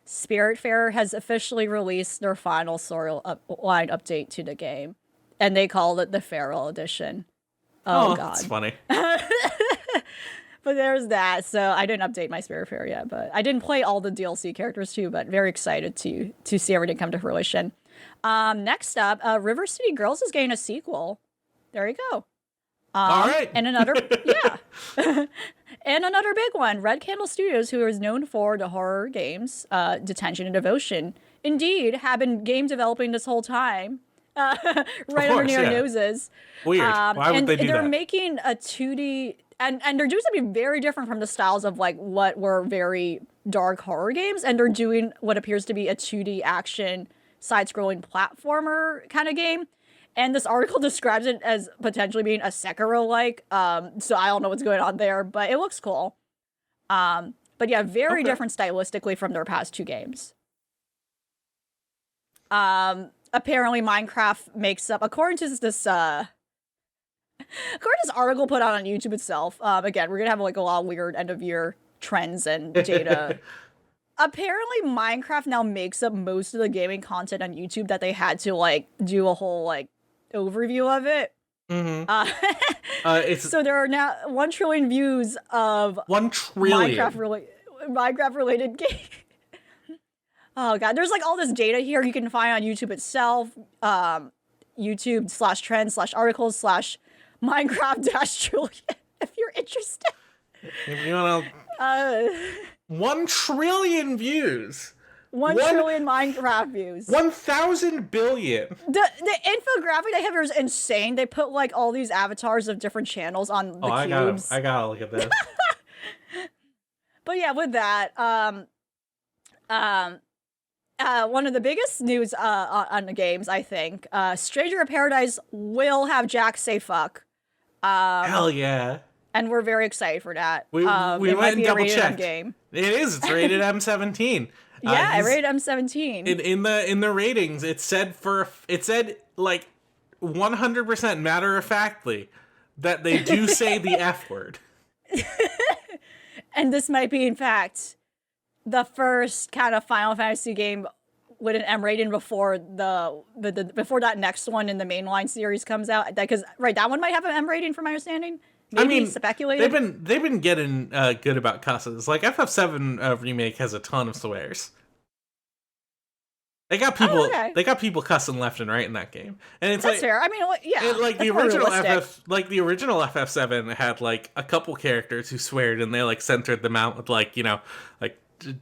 B: Spiritfarer has officially released their final storyline update to the game, and they called it the Feral Edition. Oh God.
A: That's funny.
B: But there's that. So I didn't update my Spiritfarer yet, but I didn't play all the DLC characters too, but very excited to see everything come to fruition. Next up, River City Girls is getting a sequel. There you go.
A: All right.
B: And another, and another big one, Red Candle Studios, who is known for the horror games, Detention and Devotion, indeed have been game developing this whole time, underneath our noses.
A: Weird. Why would they do that?
B: They're making a 2D, and they're doing something very different from the styles of like what were very dark horror games, and they're doing what appears to be a 2D action side-scrolling platformer kind of game. And this article describes it as potentially being a Sekiro-like, so I don't know what's going on there, but it looks cool. But yeah, very different stylistically from their past two games. apparently Minecraft makes up, according to this article put out on YouTube itself. Again, we're gonna have like a lot of weird end of year trends and data. Apparently, Minecraft now makes up most of the gaming content on YouTube that they had to like do a whole like overview of it. So there are now 1 trillion views of
A: 1 trillion
B: Minecraft related games. Oh god, there's like all this data here you can find on YouTube itself. YouTube/trends/articles/Minecraft-trillion if you're interested.
A: If you want to 1 trillion views.
B: 1 trillion Minecraft views.
A: 1,000 billion.
B: The infographic they have here is insane. They put like all these avatars of different channels on the cubes.
A: I gotta look at this.
B: But yeah, with that, one of the biggest news on the games, I think, Stranger of Paradise will have Jack say fuck.
A: Hell yeah.
B: And we're very excited for that.
A: We went and double checked.
B: Game.
A: It is. It's rated M17.
B: Yeah, I rated M17.
A: In the ratings, it said like 100% matter of factly that they do say the F word.
B: And this might be, in fact, the first kind of Final Fantasy game with an M rating before before that next one in the mainline series comes out. Because that one might have an M rating, from my understanding. Maybe speculated.
A: They've been getting good about cusses. Like FF7 remake has a ton of swears. They got people. They got people cussing left and right in that game, and it's
B: that's fair. I mean, yeah,
A: like the original FF7 had like a couple characters who sweared, and they like centered them out with like like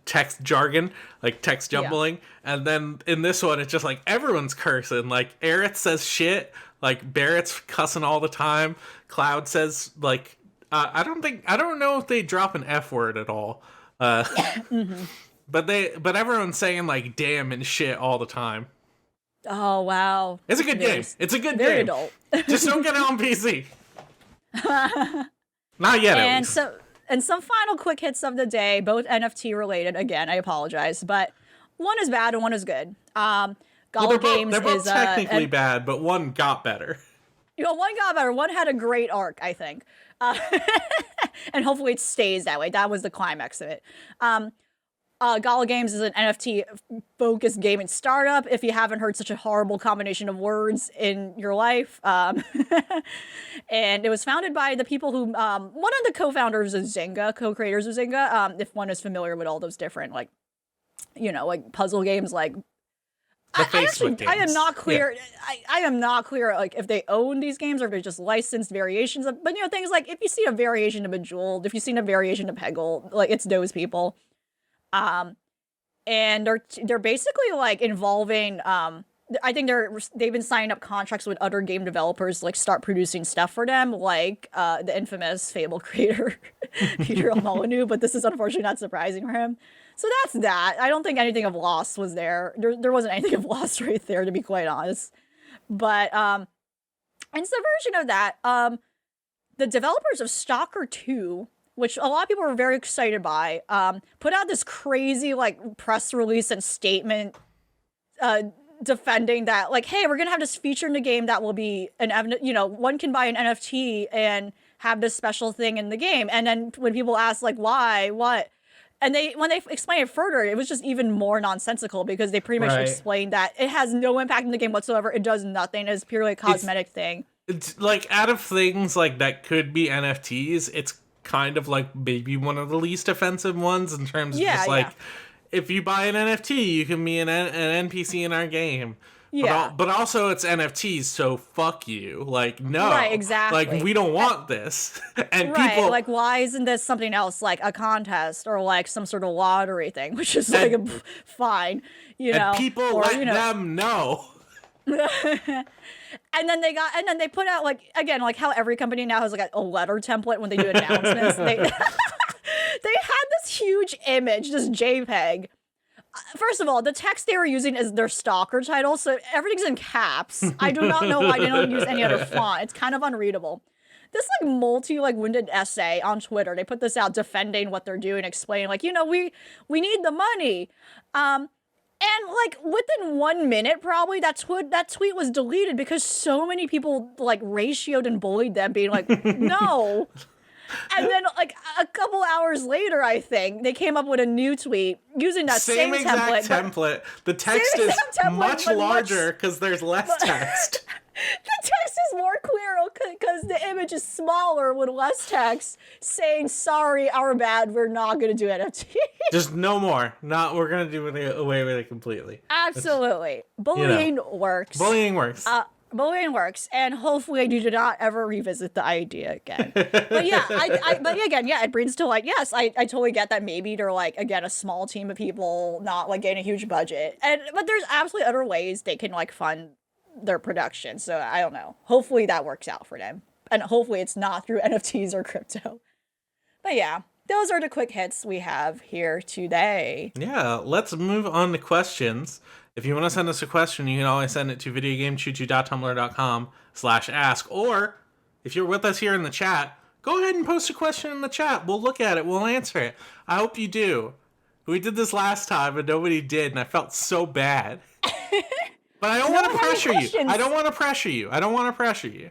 A: text jargon, like text jumbling, and then in this one it's just like everyone's cursing. Like Aerith says shit, like Barrett's cussing all the time. Cloud says like I don't know if they drop an F word at all. But everyone's saying like damn and shit all the time.
B: Oh wow.
A: It's a good game. It's a good
B: very
A: game.
B: Adult.
A: Just don't get it on PC. Not yet.
B: And some final quick hits of the day, both NFT related. Again, I apologize, but one is bad and one is good. Gala Games
A: they're both technically bad, but one got better.
B: One got better. One had a great arc, I think. And hopefully it stays that way. That was the climax of it. Gala Games is an NFT-focused gaming startup, if you haven't heard such a horrible combination of words in your life. And it was founded by the people who... one of the co-founders is Zynga, co-creators of Zynga, if one is familiar with all those different, like puzzle games, like... I am not clear. Yeah. I am not clear, like, if they own these games or if they're just licensed variations of... But, things like, if you see a variation of Bejeweled, if you've seen a variation of Peggle, like, it's those people. And they're basically like involving I think they've been signing up contracts with other game developers to like start producing stuff for them, like the infamous Fable creator Peter Molyneux, but this is unfortunately not surprising for him. So that's that. I don't think anything of Lost was there. There wasn't anything of Lost right there, to be quite honest. But in subversion of that, the developers of Stalker 2, which a lot of people were very excited by, put out this crazy like press release and statement defending that, like, hey, we're gonna have this feature in the game that will be one can buy an NFT and have this special thing in the game. And then when people ask like why, what, and when they explain it further, it was just even more nonsensical, because they pretty much explained that it has no impact in the game whatsoever. It does nothing. It's purely a cosmetic thing. It's
A: like, out of things like that could be NFTs, it's kind of like maybe one of the least offensive ones in terms of just like, if you buy an NFT, you can be an NPC in our game. Yeah. But also it's NFTs, so fuck you. Like, no.
B: Right, exactly.
A: Like, we don't want this. And
B: people... like, why isn't this something else, like a contest or like some sort of lottery thing, which is like fine,
A: And people let them know.
B: And then they put out, like, again, like how every company now has like a letter template when they do announcements. They had this huge image, this JPEG. First of all, the text they were using is their Stalker title, so everything's in caps. I do not know why they don't use any other font. It's kind of unreadable. This like winded essay on Twitter, they put this out defending what they're doing, explaining like, we need the money. And, like, within 1 minute, probably, that tweet was deleted because so many people, like, ratioed and bullied them, being like, no. And then, like, a couple hours later, I think, they came up with a new tweet using that same
A: exact template. The text is much larger because there's less text.
B: The text is more clear because the image is smaller with less text saying, sorry, our bad, we're not going to do NFT.
A: Just no more. We're going to do away with it completely.
B: Absolutely. Bullying works.
A: Bullying works.
B: Bullying works, and hopefully I do not ever revisit the idea again. But yeah, but again, yeah, it brings to, like, yes, I totally get that maybe they're, like, again, a small team of people, not, like, getting a huge budget. But there's absolutely other ways they can, like, fund their production, so I don't know. Hopefully that works out for them. And hopefully it's not through NFTs or crypto. But yeah, those are the quick hits we have here today.
A: Yeah, let's move on to questions. If you want to send us a question, you can always send it to videogamechoo2.tumblr.com/ask. Or, if you're with us here in the chat, go ahead and post a question in the chat. We'll look at it. We'll answer it. I hope you do. We did this last time, and nobody did, and I felt so bad. But I don't want to pressure you. I don't want to pressure you. I don't want to pressure you.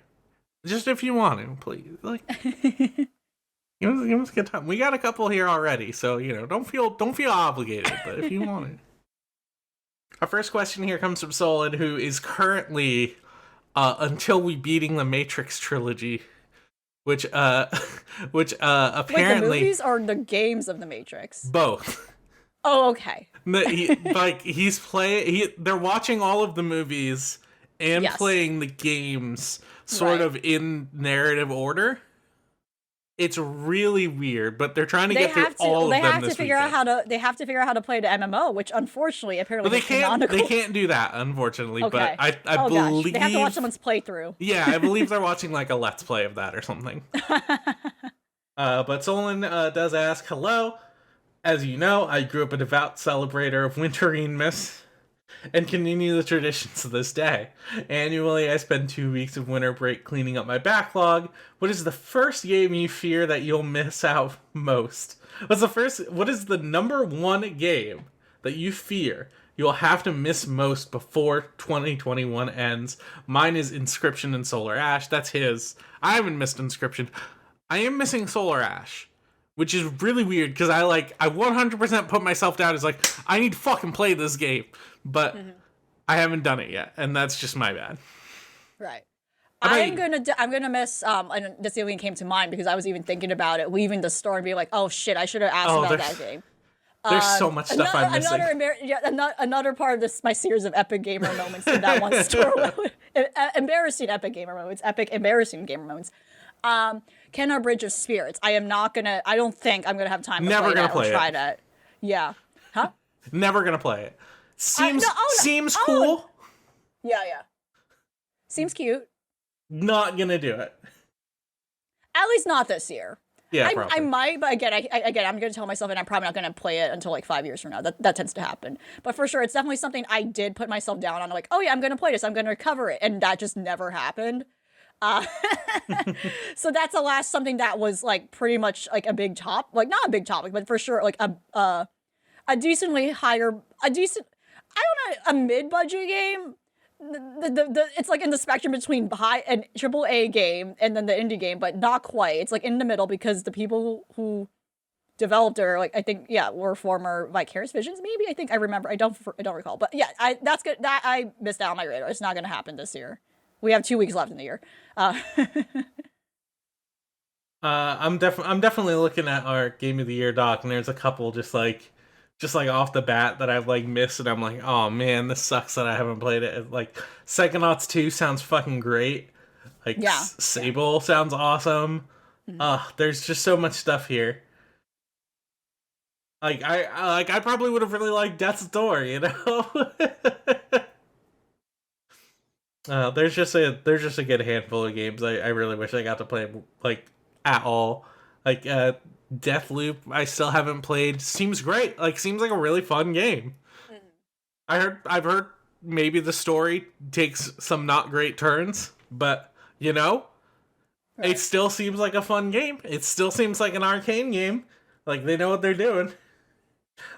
A: Just if you want to, please. Like, give us a good time. We got a couple here already, so, you know, don't feel obligated, but if you want to. Our first question here comes from Solon, who is currently until we beating the Matrix trilogy, which apparently. Wait, the
B: movies or the games of the Matrix?
A: Both.
B: Oh, okay.
A: They're watching all of the movies and playing the games sort of in narrative order. It's really weird, but they're trying to get through all of them this weekend. They have to figure
B: out how to play the MMO, which unfortunately apparently
A: is canonical. They can't do that, unfortunately. Okay. But I believe
B: gosh. They have to watch someone's playthrough.
A: Yeah, I believe they're watching like a Let's Play of that or something. But Solon does ask, hello. As you know, I grew up a devout celebrator of Winterreanmas and continue the traditions to this day. Annually, I spend 2 weeks of winter break cleaning up my backlog. What is the first game you fear that you'll miss out most? What is the number one game that you fear you'll have to miss most before 2021 ends? Mine is Inscription and Solar Ash. That's his. I haven't missed Inscription. I am missing Solar Ash, which is really weird because I 100% put myself down as like, I need to fucking play this game, but I haven't done it yet, and that's just my bad.
B: Right. I'm gonna miss and this even came to mind because I was even thinking about it, leaving the store and being like, oh shit, I should have asked about that game.
A: There's so much stuff I'm missing.
B: Another part of this, my series of epic gamer moments in that one store. Embarrassing epic gamer moments. Epic embarrassing gamer moments. Kenna Bridge of Spirits. I don't think I'm gonna have time to play that or try that. Yeah. Huh?
A: Never gonna play it. Seems cool.
B: Yeah. Seems cute.
A: Not gonna do it.
B: At least not this year.
A: Yeah,
B: I might, but again, I'm gonna tell myself, and I'm probably not gonna play it until like 5 years from now. That tends to happen. But for sure, it's definitely something I did put myself down on. Like, oh yeah, I'm gonna play this. I'm gonna recover it, and that just never happened. So that's something that was like pretty much like a big like not a big topic, but for sure like a decently higher, a mid-budget game. It's like in the spectrum between high and AAA game and then the indie game, but not quite. It's like in the middle because the people who developed it are like, I think, were former Vicarious Visions. Maybe I think I remember. I don't recall, but yeah, that's good. That I missed out on my radar. It's not going to happen this year. We have 2 weeks left in the year.
A: I'm definitely looking at our Game of the Year doc, and there's a couple just like off the bat that I've like missed, and I'm like, oh man, this sucks that I haven't played it. Like Psychonauts 2 sounds fucking great. Like Sable sounds awesome. There's just so much stuff here. Like I probably would have really liked Death's Door, you know. There's just a good handful of games I really wish I got to play like at all. Like Deathloop, I still haven't played. Seems great. Like seems like a really fun game. I've heard maybe the story takes some not great turns, but you know, it still seems like a fun game. It still seems like an arcane game. Like they know what they're doing.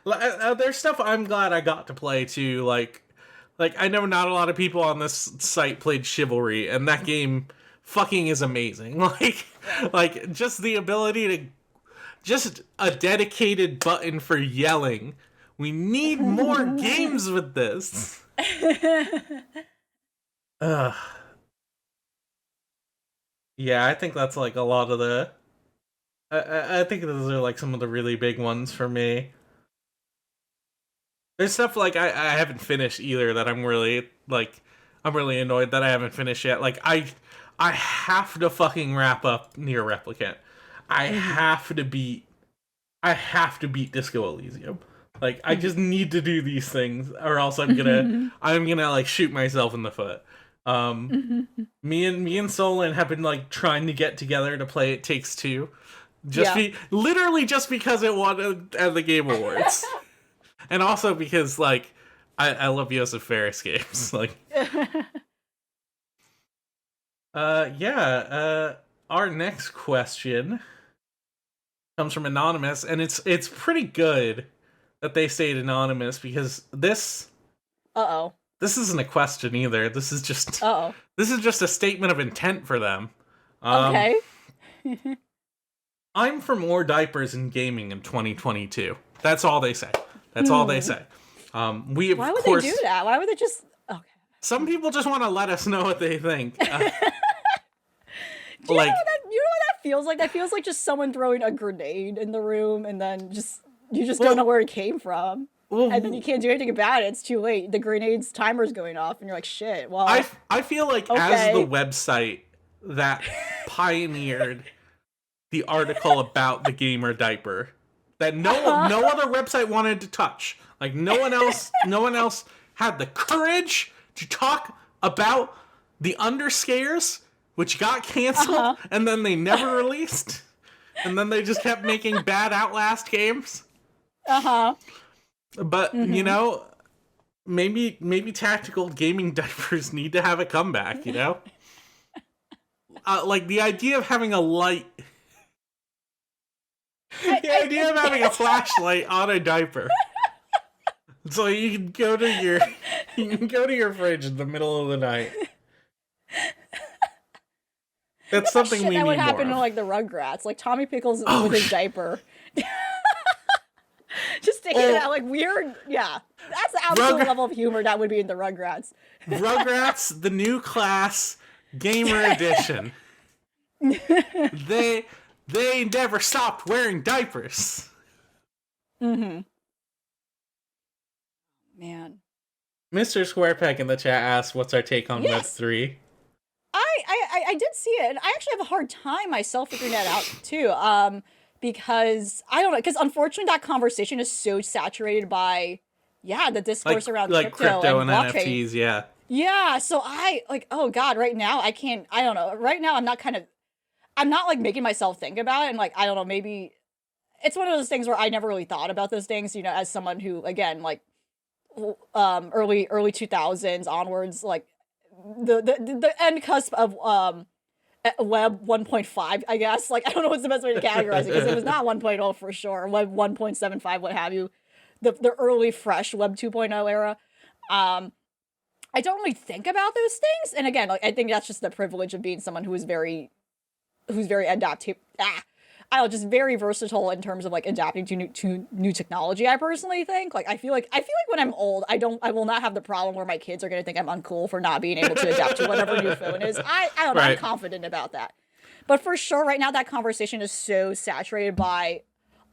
A: There's stuff I'm glad I got to play too. Like I know not a lot of people on this site played Chivalry, and that game fucking is amazing. Like just the ability to just a dedicated button for yelling. We need more games with this. Ugh. Yeah, I think that's like a lot of the. I think those are like some of the really big ones for me. There's stuff like I haven't finished either that I'm really like I'm really annoyed that I haven't finished yet. Like I have to fucking wrap up Nier Replicant. I have to beat Disco Elysium. Like I just need to do these things or else I'm gonna like shoot myself in the foot. Me and Solon have been like trying to get together to play It Takes Two. Literally just because it won at the Game Awards. And also because like I love Joseph Fares games. Like our next question comes from Anonymous, and it's pretty good that they stayed anonymous because this isn't a question either. This is just a statement of intent for them.
B: Okay.
A: I'm for more diapers in gaming in 2022. That's all they say. That's all they say.
B: Why would they do that? Why would they just? Okay.
A: Some people just want to let us know what they think.
B: Do you know what that feels like? That feels like just someone throwing a grenade in the room, and then you don't know where it came from, and then you can't do anything about it. It's too late. The grenade's timer's going off, and you're like, shit. Well,
A: I feel like as the website that pioneered the article about the gamer diaper that no other website wanted to touch. Like no one else had the courage to talk about the Underscares, which got canceled and then they never released. And then they just kept making bad Outlast games. But you know, maybe tactical gaming diapers need to have a comeback, you know? Like the idea of having a light the idea of having a flashlight on a diaper. So you can go to your fridge in the middle of the night. That's something we need more of.
B: That would happen to like the Rugrats, like Tommy Pickles with his diaper. Just taking it out like weird. Yeah, that's the absolute level of humor that would be in the Rugrats.
A: Rugrats, the new class, gamer edition. They never stopped wearing diapers.
B: Man.
A: Mr. Squarepeg in the chat asked, what's our take on Web3?
B: I did see it, and I actually have a hard time myself figuring that out, too. Because, I don't know, because unfortunately that conversation is so saturated by, the discourse around
A: crypto and
B: blockchain.
A: NFTs, yeah.
B: Yeah, so oh God, right now I don't know, right now I'm not like making myself think about it, and like I don't know, maybe it's one of those things where I never really thought about those things, you know, as someone who again like early 2000s onwards, like the end cusp of Web 1.5, I guess. Like I don't know what's the best way to categorize it because it was not 1.0 for sure, Web 1.75, what have you, the early fresh Web 2.0 era. I don't really think about those things, and again, like I think that's just the privilege of being someone who's very adaptive. Just very versatile in terms of like adapting to new technology. I personally think, like, I feel like when I'm old, I will not have the problem where my kids are going to think I'm uncool for not being able to adapt to whatever new phone is. I don't know. I'm confident about that. But for sure, right now, that conversation is so saturated by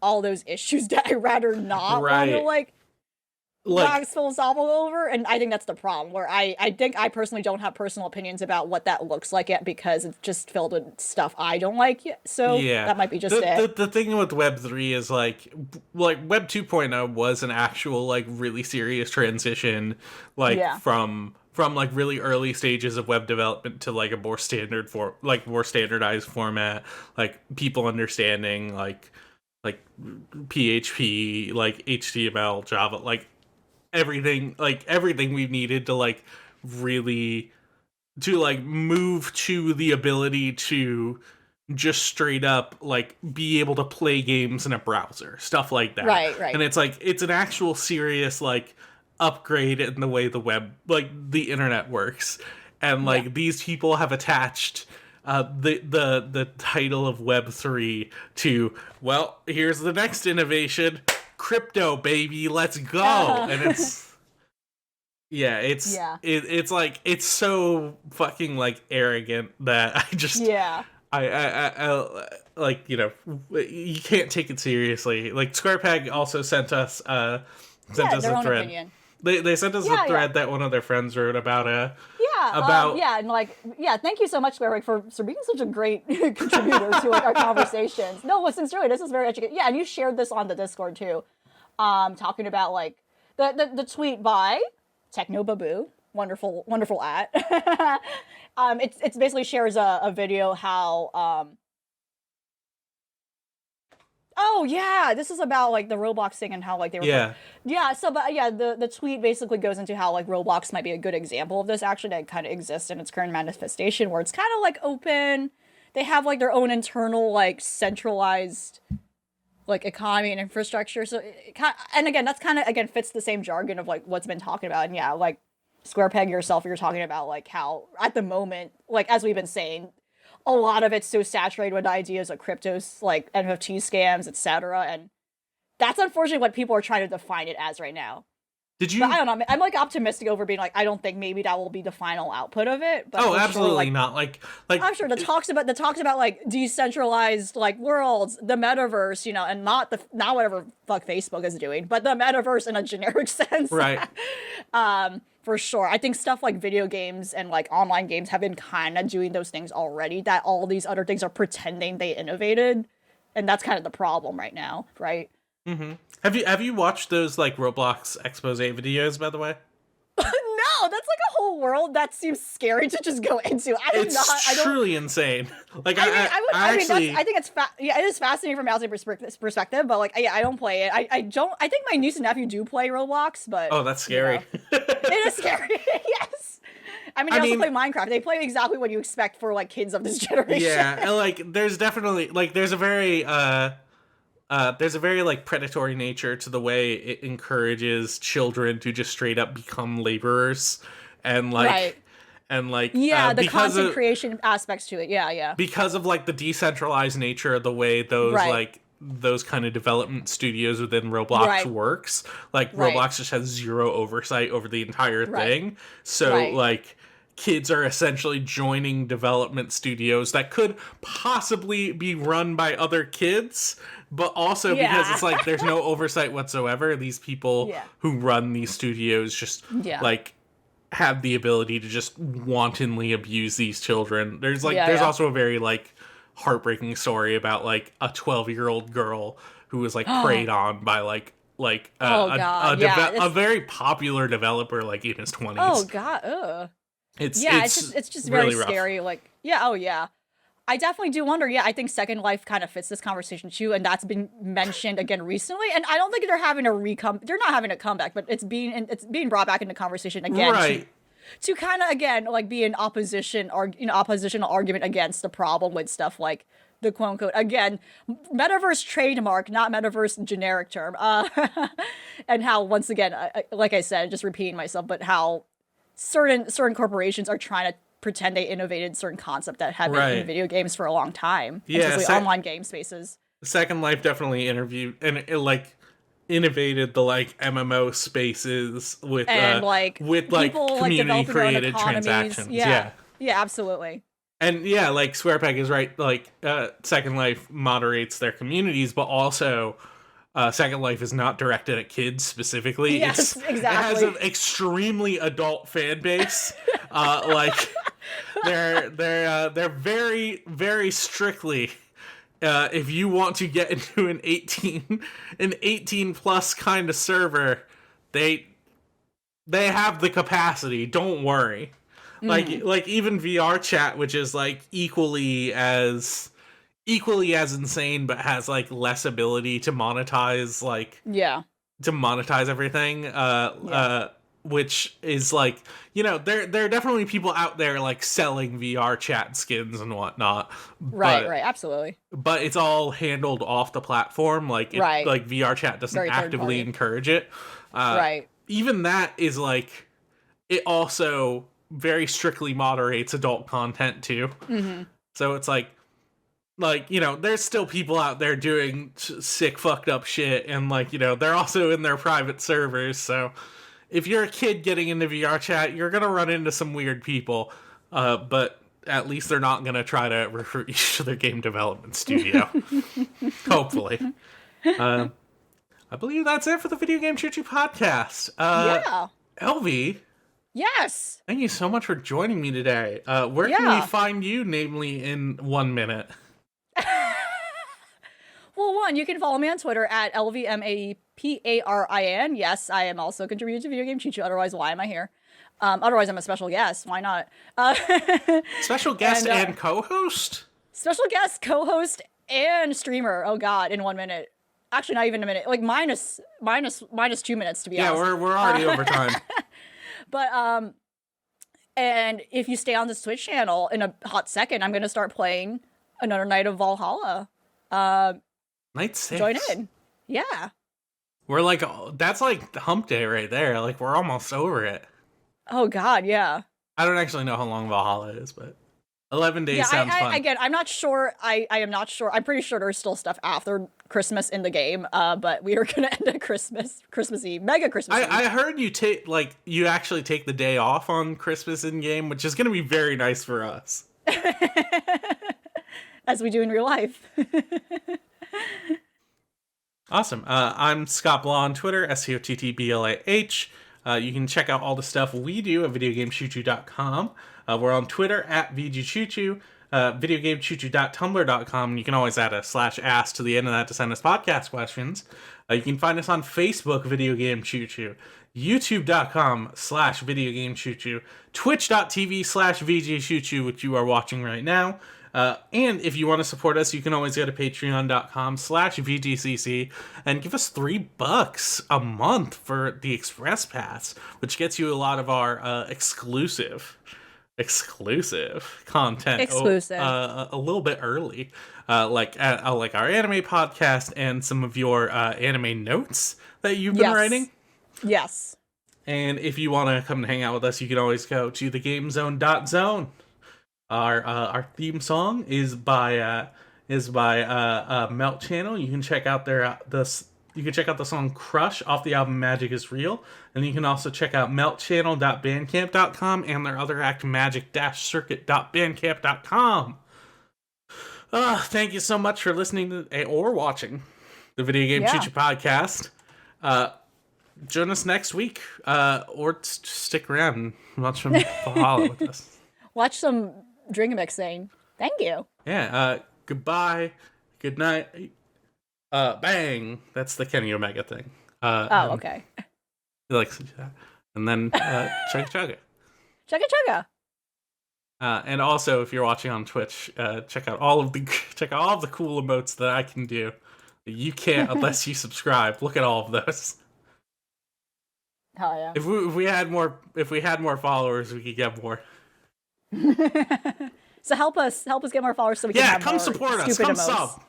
B: all those issues that I rather not want to like wax philosophical over, and I think that's the problem, where I think I personally don't have personal opinions about what that looks like yet because it's just filled with stuff I don't like yet. So that might be just it.
A: The thing with Web3 is like Web 2.0 was an actual like really serious transition, like from like really early stages of web development to like a more standardized format, like people understanding like PHP, like HTML, Java, like everything we've needed to like really to like move to the ability to just straight up like be able to play games in a browser, stuff like that.
B: Right.
A: And it's like it's an actual serious like upgrade in the way the web, like the internet works. And like these people have attached the title of Web3 to, well, here's the next innovation, crypto, baby, let's go. And it's it's like it's so fucking like arrogant that I just I like, you know, you can't take it seriously. Like SquarePeg also sent us a thread.
B: Opinion.
A: They sent us a thread that one of their friends wrote about
B: and like thank you so much, SquarePeg, for being such a great contributor to like our conversations. No, sincerely, this is very educated. Yeah, and you shared this on the Discord too, talking about like the tweet by Techno Babu, wonderful at. It's basically shares a video how oh yeah, this is about like the Roblox thing and how like they were the tweet basically goes into how like Roblox might be a good example of this actually that kind of exists in its current manifestation, where it's kind of like open. They have like their own internal like centralized like economy and infrastructure. So and again, that's kind of again fits the same jargon of like what's been talking about. And yeah, like SquarePeg yourself, you're talking about like how at the moment, like as we've been saying, a lot of it's so saturated with ideas of cryptos, like NFT scams, etc. And that's unfortunately what people are trying to define it as right now. But I don't know. I'm like optimistic over being like, I don't think maybe that will be the final output of it. But
A: absolutely
B: sure,
A: not. Like
B: I'm sure the talks about like decentralized like worlds, the metaverse, you know, and not whatever fuck Facebook is doing, but the metaverse in a generic sense.
A: Right.
B: For sure. I think stuff like video games and like online games have been kind of doing those things already, that all these other things are pretending they innovated. And that's kind of the problem right now, right?
A: Mm-hmm. Have you watched those like Roblox expose videos, by the way?
B: No, that's like a whole world that seems scary to just go into.
A: It's truly insane. Like
B: I think it is fascinating from outside perspective, but like I don't play it. I think my niece and nephew do play Roblox, but
A: oh, that's scary.
B: You know, it is scary. Yes. I mean, they also play Minecraft. They play exactly what you expect for like kids of this generation.
A: Yeah, and like there's definitely like there's a very like predatory nature to the way it encourages children to just straight up become laborers, and like
B: the content creation aspects to it. Yeah.
A: Because of like the decentralized nature of the way those like those kind of development studios within Roblox works. Like Roblox just has zero oversight over the entire thing. So like kids are essentially joining development studios that could possibly be run by other kids, but also because it's like there's no oversight whatsoever. These people who run these studios just like have the ability to just wantonly abuse these children. There's like there's also a very like heartbreaking story about like a 12-year-old girl who was like preyed on by a very popular developer like in his 20s.
B: Oh god. It's just
A: really
B: very scary. Like I definitely do wonder. Yeah, I think Second Life kind of fits this conversation too, and that's been mentioned again recently. And I don't think they're having they're not having a comeback, but it's being brought back into conversation again.
A: Right.
B: To kind of again like be an oppositional argument against the problem with stuff like the quote unquote again metaverse trademark, not metaverse generic term. And how once again, like I said, just repeating myself, but how certain corporations are trying to pretend they innovated certain concept that have been in video games for a long time. Especially online game spaces.
A: Second Life definitely innovated the like MMO spaces with community created transactions. Yeah,
B: absolutely.
A: And yeah, like SquarePeg is right. Like Second Life moderates their communities, but also Second Life is not directed at kids specifically.
B: Yes, exactly. It
A: has an extremely adult fan base. Like they're very, very strictly. If you want to get into an 18 plus kind of server, they have the capacity. Don't worry. Like even VR chat, which is like equally as insane, but has like less ability to monetize to monetize everything. which is like, you know, there are definitely people out there like selling VR chat skins and whatnot.
B: Right, absolutely.
A: But it's all handled off the platform. Like, like VR chat doesn't actively encourage it.
B: Right.
A: Even that is like, it also very strictly moderates adult content too.
B: Mm-hmm.
A: So it's like, you know, there's still people out there doing sick, fucked up shit, and like, you know, they're also in their private servers. So if you're a kid getting into VR chat, you're gonna run into some weird people, but at least they're not gonna try to recruit you to their game development studio. Hopefully. I believe that's it for the Video Game Choo Choo podcast.
B: Yeah.
A: Elvie.
B: Yes.
A: Thank you so much for joining me today. Where can we find you, namely, in 1 minute?
B: Well, one, you can follow me on Twitter at LVMAPARIN. Yes, I am also contributing to Video Game Choo Choo. Otherwise, why am I here? Otherwise, I'm a special guest. Why not?
A: Special guest and co-host?
B: Special guest, co-host, and streamer. Oh, God, in 1 minute. Actually, not even a minute. Like, minus 2 minutes, to be honest.
A: Yeah, we're already over time.
B: But, and if you stay on this Twitch channel in a hot second, I'm going to start playing another night of Valhalla.
A: Night 6.
B: Join in. Yeah.
A: We're like, that's like the hump day right there. Like, we're almost over it.
B: Oh, God, yeah.
A: I don't actually know how long Valhalla is, but 11 days sounds fun.
B: Again, I'm not sure. I am not sure. I'm pretty sure there's still stuff after Christmas in the game, but we are going to end at Christmas Eve. Mega Christmas Eve.
A: I heard you actually take the day off on Christmas in game, which is going to be very nice for us.
B: As we do in real life.
A: Awesome. I'm Scott Blah on Twitter, SCOTTBLAH. You can check out all the stuff we do at videogamechoochoo.com. We're on Twitter at VGChoochoo, videogamechoochoo.tumblr.com, and you can always add a /ask to the end of that to send us podcast questions. You can find us on Facebook, Video Game Choo Choo, youtube.com/videogamechoochoo, twitch.tv/VGChoochoo, which you are watching right now. And if you want to support us, you can always go to patreon.com/VGCC and give us $3 a month for the Express Pass, which gets you a lot of our exclusive content a little bit early, like our anime podcast and some of your anime notes that you've been writing.
B: Yes.
A: And if you want to come and hang out with us, you can always go to thegamezone.zone. Our theme song is by Melt Channel. You can check out the song Crush off the album Magic is Real, and you can also check out meltchannel.bandcamp.com and their other act magic-circuit.bandcamp.com. Thank you so much for listening to or watching the Video Game Choo Choo podcast. Join us next week, or stick around and watch some Valhalla with us.
B: Watch some Drink Mixing. Thank you.
A: Yeah, goodbye, good night, bang. That's the Kenny Omega thing.
B: Okay.
A: He likes to do that. And then chugga chugga.
B: Chugga chugga.
A: And also, if you're watching on Twitch, check out all of the cool emotes that I can do. You can't unless you subscribe. Look at all of those.
B: Oh yeah.
A: If we had more followers, we could get more.
B: So help us get more followers so we can have
A: come
B: more
A: support us. Come sub.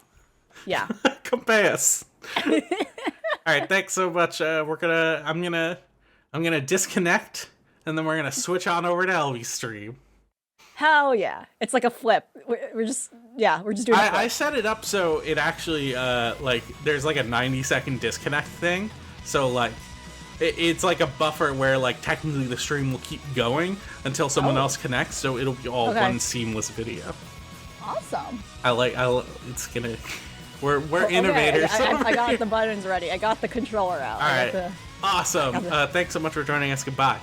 B: Yeah.
A: Come pay us. All right, thanks so much. I'm gonna disconnect, and then we're gonna switch on over to Elvie's stream.
B: Hell yeah! It's like a flip. We're just doing.
A: I set it up so it actually like there's like a 90-second disconnect thing. So like it's like a buffer where like technically the stream will keep going until someone else connects. So it'll be all one seamless video.
B: Awesome.
A: It's gonna. We're innovators.
B: I got the buttons ready. I got the controller out.
A: All right. Awesome. Thanks so much for joining us. Goodbye.